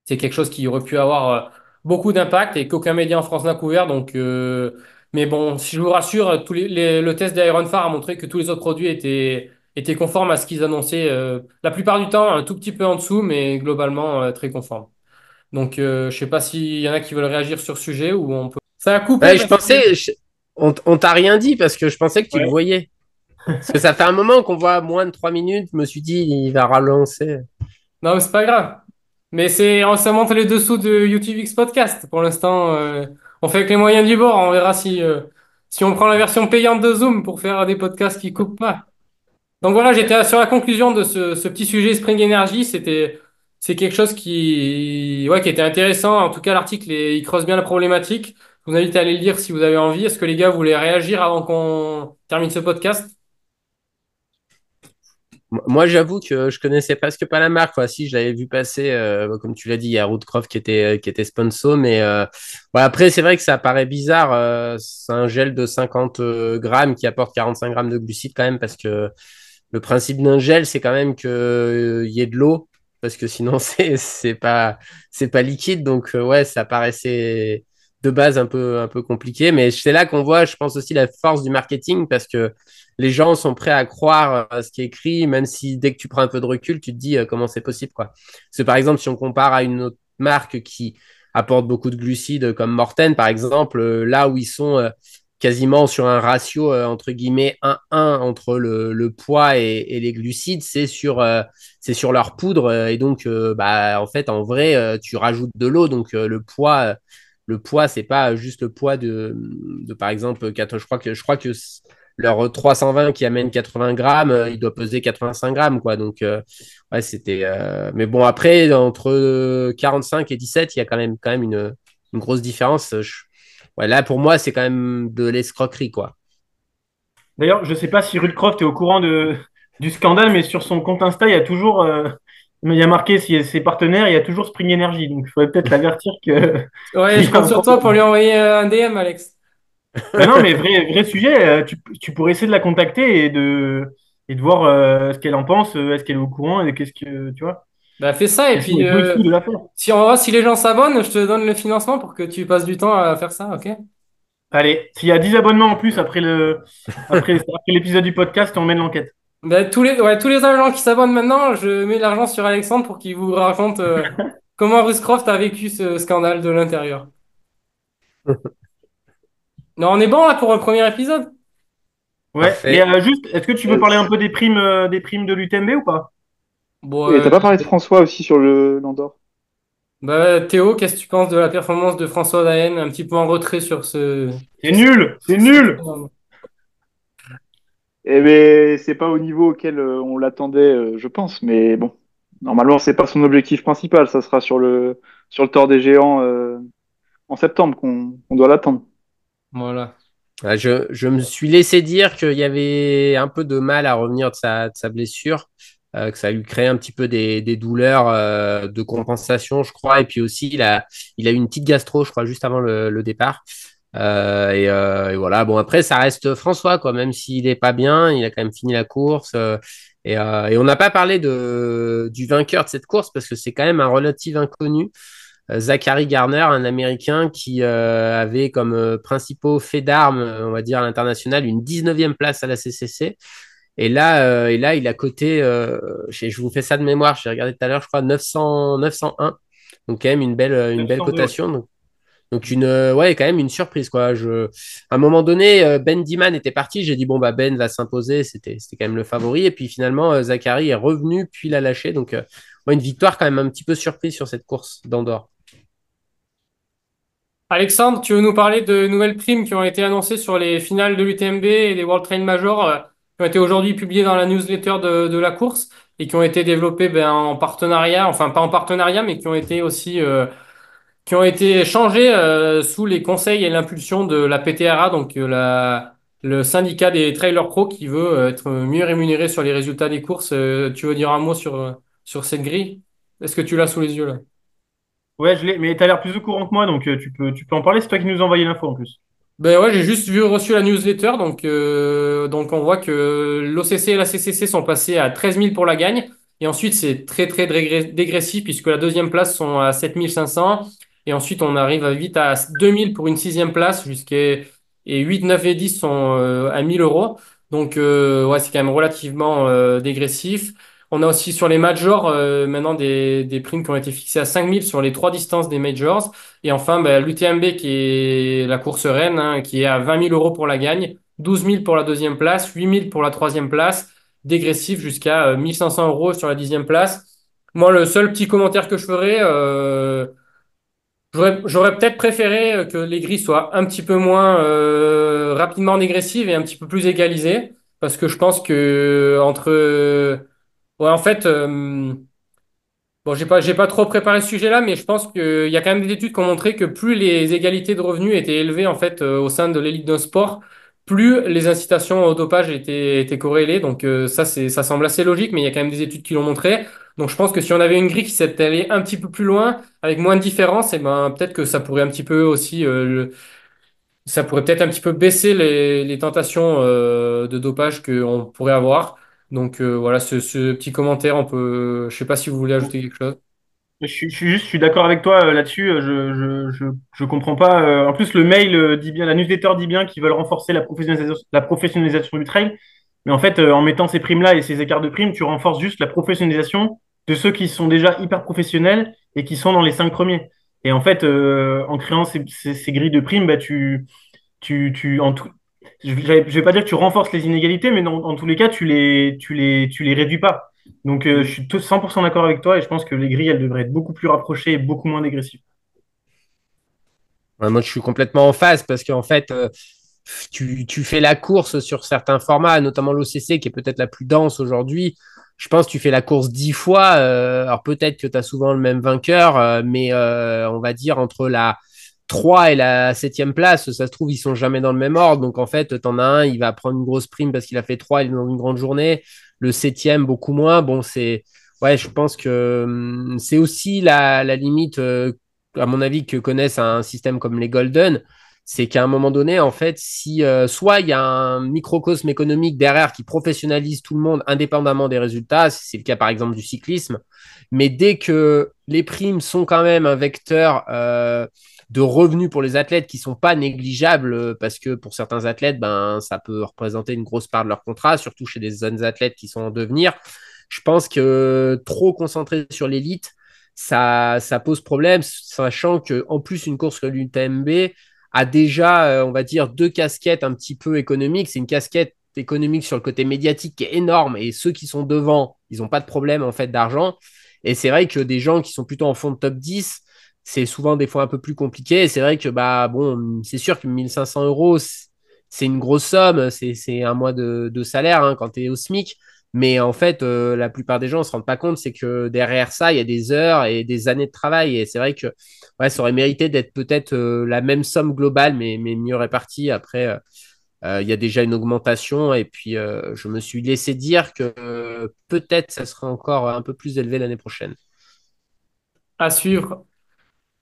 [SPEAKER 1] c'est quelque chose qui aurait pu avoir beaucoup d'impact et qu'aucun média en France n'a couvert. Donc, mais bon, si je vous rassure, le test d'Ironfar a montré que tous les autres produits étaient conformes à ce qu'ils annonçaient. La plupart du temps, un tout petit peu en dessous, mais globalement très conformes. Donc, je sais pas s'il y en a qui veulent réagir sur ce sujet ou on peut. Ça a coupé
[SPEAKER 4] Ouais, je
[SPEAKER 1] parce que.
[SPEAKER 4] pensais, on t'a rien dit parce que je pensais que tu le
[SPEAKER 2] Ouais.
[SPEAKER 4] voyais. Parce que ça fait un moment qu'on voit moins de 3 minutes. Je me suis dit, il va relancer.
[SPEAKER 1] Non, mais c'est pas grave. Mais ça montre les dessous de YouTube X Podcast. Pour l'instant, On fait avec les moyens du bord. On verra si on prend la version payante de Zoom pour faire des podcasts qui coupent pas. Donc voilà, j'étais sur la conclusion de ce petit sujet Spring Energy. C'est quelque chose qui était intéressant. En tout cas, l'article, il creuse bien la problématique. Je vous invite à aller le lire si vous avez envie. Est-ce que les gars voulaient réagir avant qu'on termine ce podcast?
[SPEAKER 4] Moi, j'avoue que je connaissais presque pas la marque, quoi. Si, je l'avais vu passer, comme tu l'as dit, il y a Rootcroft qui était sponsor, mais ouais, après, c'est vrai que ça paraît bizarre. C'est un gel de 50 grammes qui apporte 45 grammes de glucides quand même, parce que le principe d'un gel, c'est quand même que il y ait de l'eau, parce que sinon, c'est pas liquide. Donc, ouais, ça paraissait de base un peu compliqué, mais c'est là qu'on voit, je pense aussi la force du marketing, parce que les gens sont prêts à croire ce qui est écrit, même si dès que tu prends un peu de recul, tu te dis comment c'est possible, quoi. Parce que par exemple, si on compare à une autre marque qui apporte beaucoup de glucides, comme Morten, par exemple, là où ils sont quasiment sur un ratio, entre guillemets, 1-1 entre le poids et les glucides, c'est sur leur poudre. Et donc, bah, en fait, en vrai, tu rajoutes de l'eau. Donc, le poids, c'est pas juste le poids de par exemple, je crois que leur 320 qui amène 80 grammes, il doit peser 85 grammes, quoi. Donc, ouais, c'était. Mais bon, après, entre 45 et 17, il y a quand même une grosse différence. Ouais, là, pour moi, c'est quand même de l'escroquerie, quoi.
[SPEAKER 2] D'ailleurs, je sais pas si Ruthcroft est au courant du scandale, mais sur son compte Insta, il y a toujours, il y a marqué ses partenaires, il y a toujours Spring Energy. Donc, il faudrait peut-être l'avertir que
[SPEAKER 1] Ouais,
[SPEAKER 2] qu'il
[SPEAKER 1] je
[SPEAKER 2] y a
[SPEAKER 1] compte
[SPEAKER 2] un
[SPEAKER 1] sur toi pour
[SPEAKER 2] problème.
[SPEAKER 1] lui envoyer un DM, Alex.
[SPEAKER 2] Ben non, mais vrai sujet, tu pourrais essayer de la contacter et de voir ce qu'elle en pense, est-ce qu'elle est au courant et qu'est-ce que, tu vois,
[SPEAKER 1] Bah, fais ça et
[SPEAKER 2] quels sont
[SPEAKER 1] puis
[SPEAKER 2] les dessous de l'affaire.
[SPEAKER 1] si les gens s'abonnent, je te donne le financement pour que tu passes du temps à faire ça, ok?
[SPEAKER 2] Allez, s'il y a 10 abonnements en plus après l'épisode du podcast, on mène l'enquête.
[SPEAKER 1] Bah, tous les agents qui s'abonnent maintenant, je mets l'argent sur Alexandre pour qu'il vous raconte comment Ruscroft a vécu ce scandale de l'intérieur. Non, on est bon là pour le premier épisode?
[SPEAKER 2] Ouais, et
[SPEAKER 4] Parfait.
[SPEAKER 2] juste, est-ce que tu veux parler un
[SPEAKER 3] Yes.
[SPEAKER 2] peu des primes de l'UTMB ou pas?
[SPEAKER 1] Bon,
[SPEAKER 3] Et t'as pas parlé de François aussi sur le l'Andorre?
[SPEAKER 1] bah, Théo, qu'est-ce que tu penses de la performance de François Daen, un petit peu en retrait sur
[SPEAKER 2] C'est
[SPEAKER 1] sur ce-
[SPEAKER 2] nul, c'est
[SPEAKER 1] cette
[SPEAKER 2] nul.
[SPEAKER 1] finale.
[SPEAKER 3] Eh ben, c'est pas au niveau auquel on l'attendait, je pense. Mais bon, normalement, c'est pas son objectif principal. Ça sera sur le Tour des Géants en septembre qu'on doit l'attendre.
[SPEAKER 1] Voilà.
[SPEAKER 4] Je me suis laissé dire qu'il y avait un peu de mal à revenir de sa blessure, que ça lui créait un petit peu des douleurs de compensation, je crois. Et puis aussi, il a eu une petite gastro, je crois, juste avant le départ. Et voilà. Bon, après, ça reste François, quoi. Même s'il n'est pas bien, il a quand même fini la course. Et on n'a pas parlé du vainqueur de cette course parce que c'est quand même un relatif inconnu. Zachary Garner, un Américain qui avait comme principaux faits d'armes, on va dire à l'international, une 19e place à la CCC. Et là, il a coté, je vous fais ça de mémoire, j'ai regardé tout à l'heure, je crois 901. Donc quand même une belle
[SPEAKER 2] 902, ouais.
[SPEAKER 4] cotation. Donc ouais, quand même une surprise, quoi. À un moment donné, Ben Diman était parti. J'ai dit bon bah Ben va s'imposer. C'était quand même le favori. Et puis finalement, Zachary est revenu puis l'a lâché. Donc ouais, une victoire quand même un petit peu surprise sur cette course d'Andorre.
[SPEAKER 1] Alexandre, tu veux nous parler de nouvelles primes qui ont été annoncées sur les finales de l'UTMB et des World Train Major qui ont été aujourd'hui publiées dans la newsletter de la course et qui ont été développées en partenariat, enfin pas en partenariat, mais qui ont été aussi qui ont été changées sous les conseils et l'impulsion de la PTRA, donc le syndicat des trailers pro qui veut être mieux rémunéré sur les résultats des courses. Tu veux dire un mot sur cette grille? Est-ce que tu l'as sous les yeux là?
[SPEAKER 2] Ouais, je l'ai, mais t'as l'air plus au courant que moi, donc tu peux en parler. C'est toi qui nous as envoyé l'info en plus.
[SPEAKER 1] Ben ouais, j'ai juste reçu la newsletter, donc on voit que l'OCC et la CCC sont passés à 13 000 pour la gagne, et ensuite c'est très très dégressif puisque la deuxième place sont à 7 500, et ensuite on arrive vite à 2 000 pour une sixième place, et 8, 9 et 10 sont à 1 000 euros, donc ouais c'est quand même relativement dégressif. On a aussi sur les majors maintenant des primes qui ont été fixées à 5 000 sur les trois distances des majors. Et enfin, ben, l'UTMB qui est la course reine, hein, qui est à 20 000 euros pour la gagne, 12 000 pour la deuxième place, 8 000 pour la troisième place, dégressif jusqu'à 1 500 euros sur la dixième place. Moi, le seul petit commentaire que je ferais, J'aurais peut-être préféré que les grilles soient un petit peu moins rapidement dégressives et un petit peu plus égalisées, parce que je pense que ouais, en fait, bon, j'ai pas trop préparé ce sujet-là, mais je pense qu'il y a quand même des études qui ont montré que plus les égalités de revenus étaient élevées en fait au sein de l'élite d'un sport, plus les incitations au dopage étaient corrélées. Donc ça semble assez logique, mais il y a quand même des études qui l'ont montré. Donc je pense que si on avait une grille qui s'était allée un petit peu plus loin, avec moins de différence, et ben peut-être que ça pourrait un petit peu aussi, ça pourrait peut-être un petit peu baisser les tentations de dopage qu'on pourrait avoir. Donc voilà, ce petit commentaire, je sais pas si vous voulez ajouter quelque chose.
[SPEAKER 2] Je suis d'accord avec toi là-dessus. Je comprends pas. En plus, le mail dit bien, la newsletter dit bien qu'ils veulent renforcer la professionnalisation du trail. Mais en fait, en mettant ces primes-là et ces écarts de primes, tu renforces juste la professionnalisation de ceux qui sont déjà hyper professionnels et qui sont dans les 5 premiers. Et en fait, en créant ces grilles de primes, bah, en tout, je vais pas dire que tu renforces les inégalités, mais en tous les cas, tu les réduis pas. Donc, je suis 100% d'accord avec toi et je pense que les grilles, elles devraient être beaucoup plus rapprochées et beaucoup moins dégressives.
[SPEAKER 4] Ouais, moi, je suis complètement en phase parce qu'en fait, tu fais la course sur certains formats, notamment l'OCC qui est peut-être la plus dense aujourd'hui. Je pense que tu fais la course 10 fois. Alors peut-être que tu as souvent le même vainqueur, mais on va dire entre la 3 et la septième place, ça se trouve, ils sont jamais dans le même ordre. Donc en fait, tu en as un, il va prendre une grosse prime parce qu'il a fait 3, il est dans une grande journée. Le septième, beaucoup moins. Bon, c'est. Ouais, je pense que c'est aussi la limite, à mon avis, que connaissent un système comme les Golden, c'est qu'à un moment donné, en fait, si soit il y a un microcosme économique derrière qui professionnalise tout le monde indépendamment des résultats, c'est le cas par exemple du cyclisme, mais dès que les primes sont quand même un vecteur de revenus pour les athlètes qui sont pas négligeables, parce que pour certains athlètes, ben, ça peut représenter une grosse part de leur contrat, surtout chez des jeunes athlètes qui sont en devenir. Je pense que trop concentré sur l'élite, ça pose problème, sachant qu'en plus, une course comme l'UTMB a déjà, on va dire, deux casquettes un petit peu économiques. C'est une casquette économique sur le côté médiatique qui est énorme et ceux qui sont devant, ils n'ont pas de problème en fait d'argent. Et c'est vrai que des gens qui sont plutôt en fond de top 10, c'est souvent des fois un peu plus compliqué. Et c'est vrai que, bah, bon, c'est sûr que 1500 euros, c'est une grosse somme, c'est un mois de salaire hein, quand tu es au SMIC. Mais en fait, la plupart des gens ne se rendent pas compte, c'est que derrière ça, il y a des heures et des années de travail. Et c'est vrai que ouais, ça aurait mérité d'être peut-être la même somme globale, mais mieux répartie. Après, il y a déjà une augmentation. Et puis, je me suis laissé dire que peut-être ça sera encore un peu plus élevé l'année prochaine.
[SPEAKER 1] À suivre.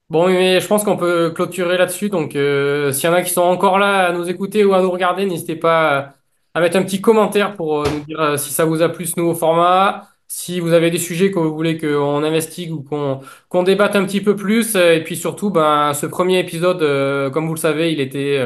[SPEAKER 1] Bon, mais je pense qu'on peut clôturer là-dessus. Donc, s'il y en a qui sont encore là à nous écouter ou à nous regarder, n'hésitez pas à mettre un petit commentaire pour nous dire si ça vous a plu ce nouveau format, si vous avez des sujets que vous voulez qu'on investigue ou qu'on débatte un petit peu plus. Et puis surtout, ben, ce premier épisode, comme vous le savez, il était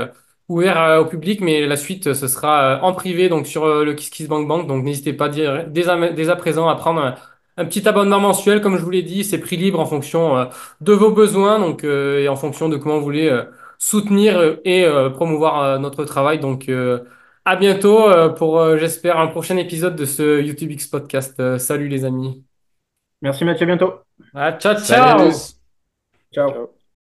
[SPEAKER 1] ouvert au public, mais la suite, ce sera en privé, donc sur le KissKissBankBank. Donc, n'hésitez pas dès à présent à prendre un petit abonnement mensuel, comme je vous l'ai dit, c'est prix libre en fonction de vos besoins, donc et en fonction de comment vous voulez soutenir et promouvoir notre travail. Donc à bientôt pour j'espère un prochain épisode de ce YouTube X podcast. Salut les amis.
[SPEAKER 2] Merci Mathieu, à bientôt.
[SPEAKER 1] Ah, ciao
[SPEAKER 4] Salut à
[SPEAKER 1] ciao.
[SPEAKER 4] tous!
[SPEAKER 2] Ciao.
[SPEAKER 3] Ciao.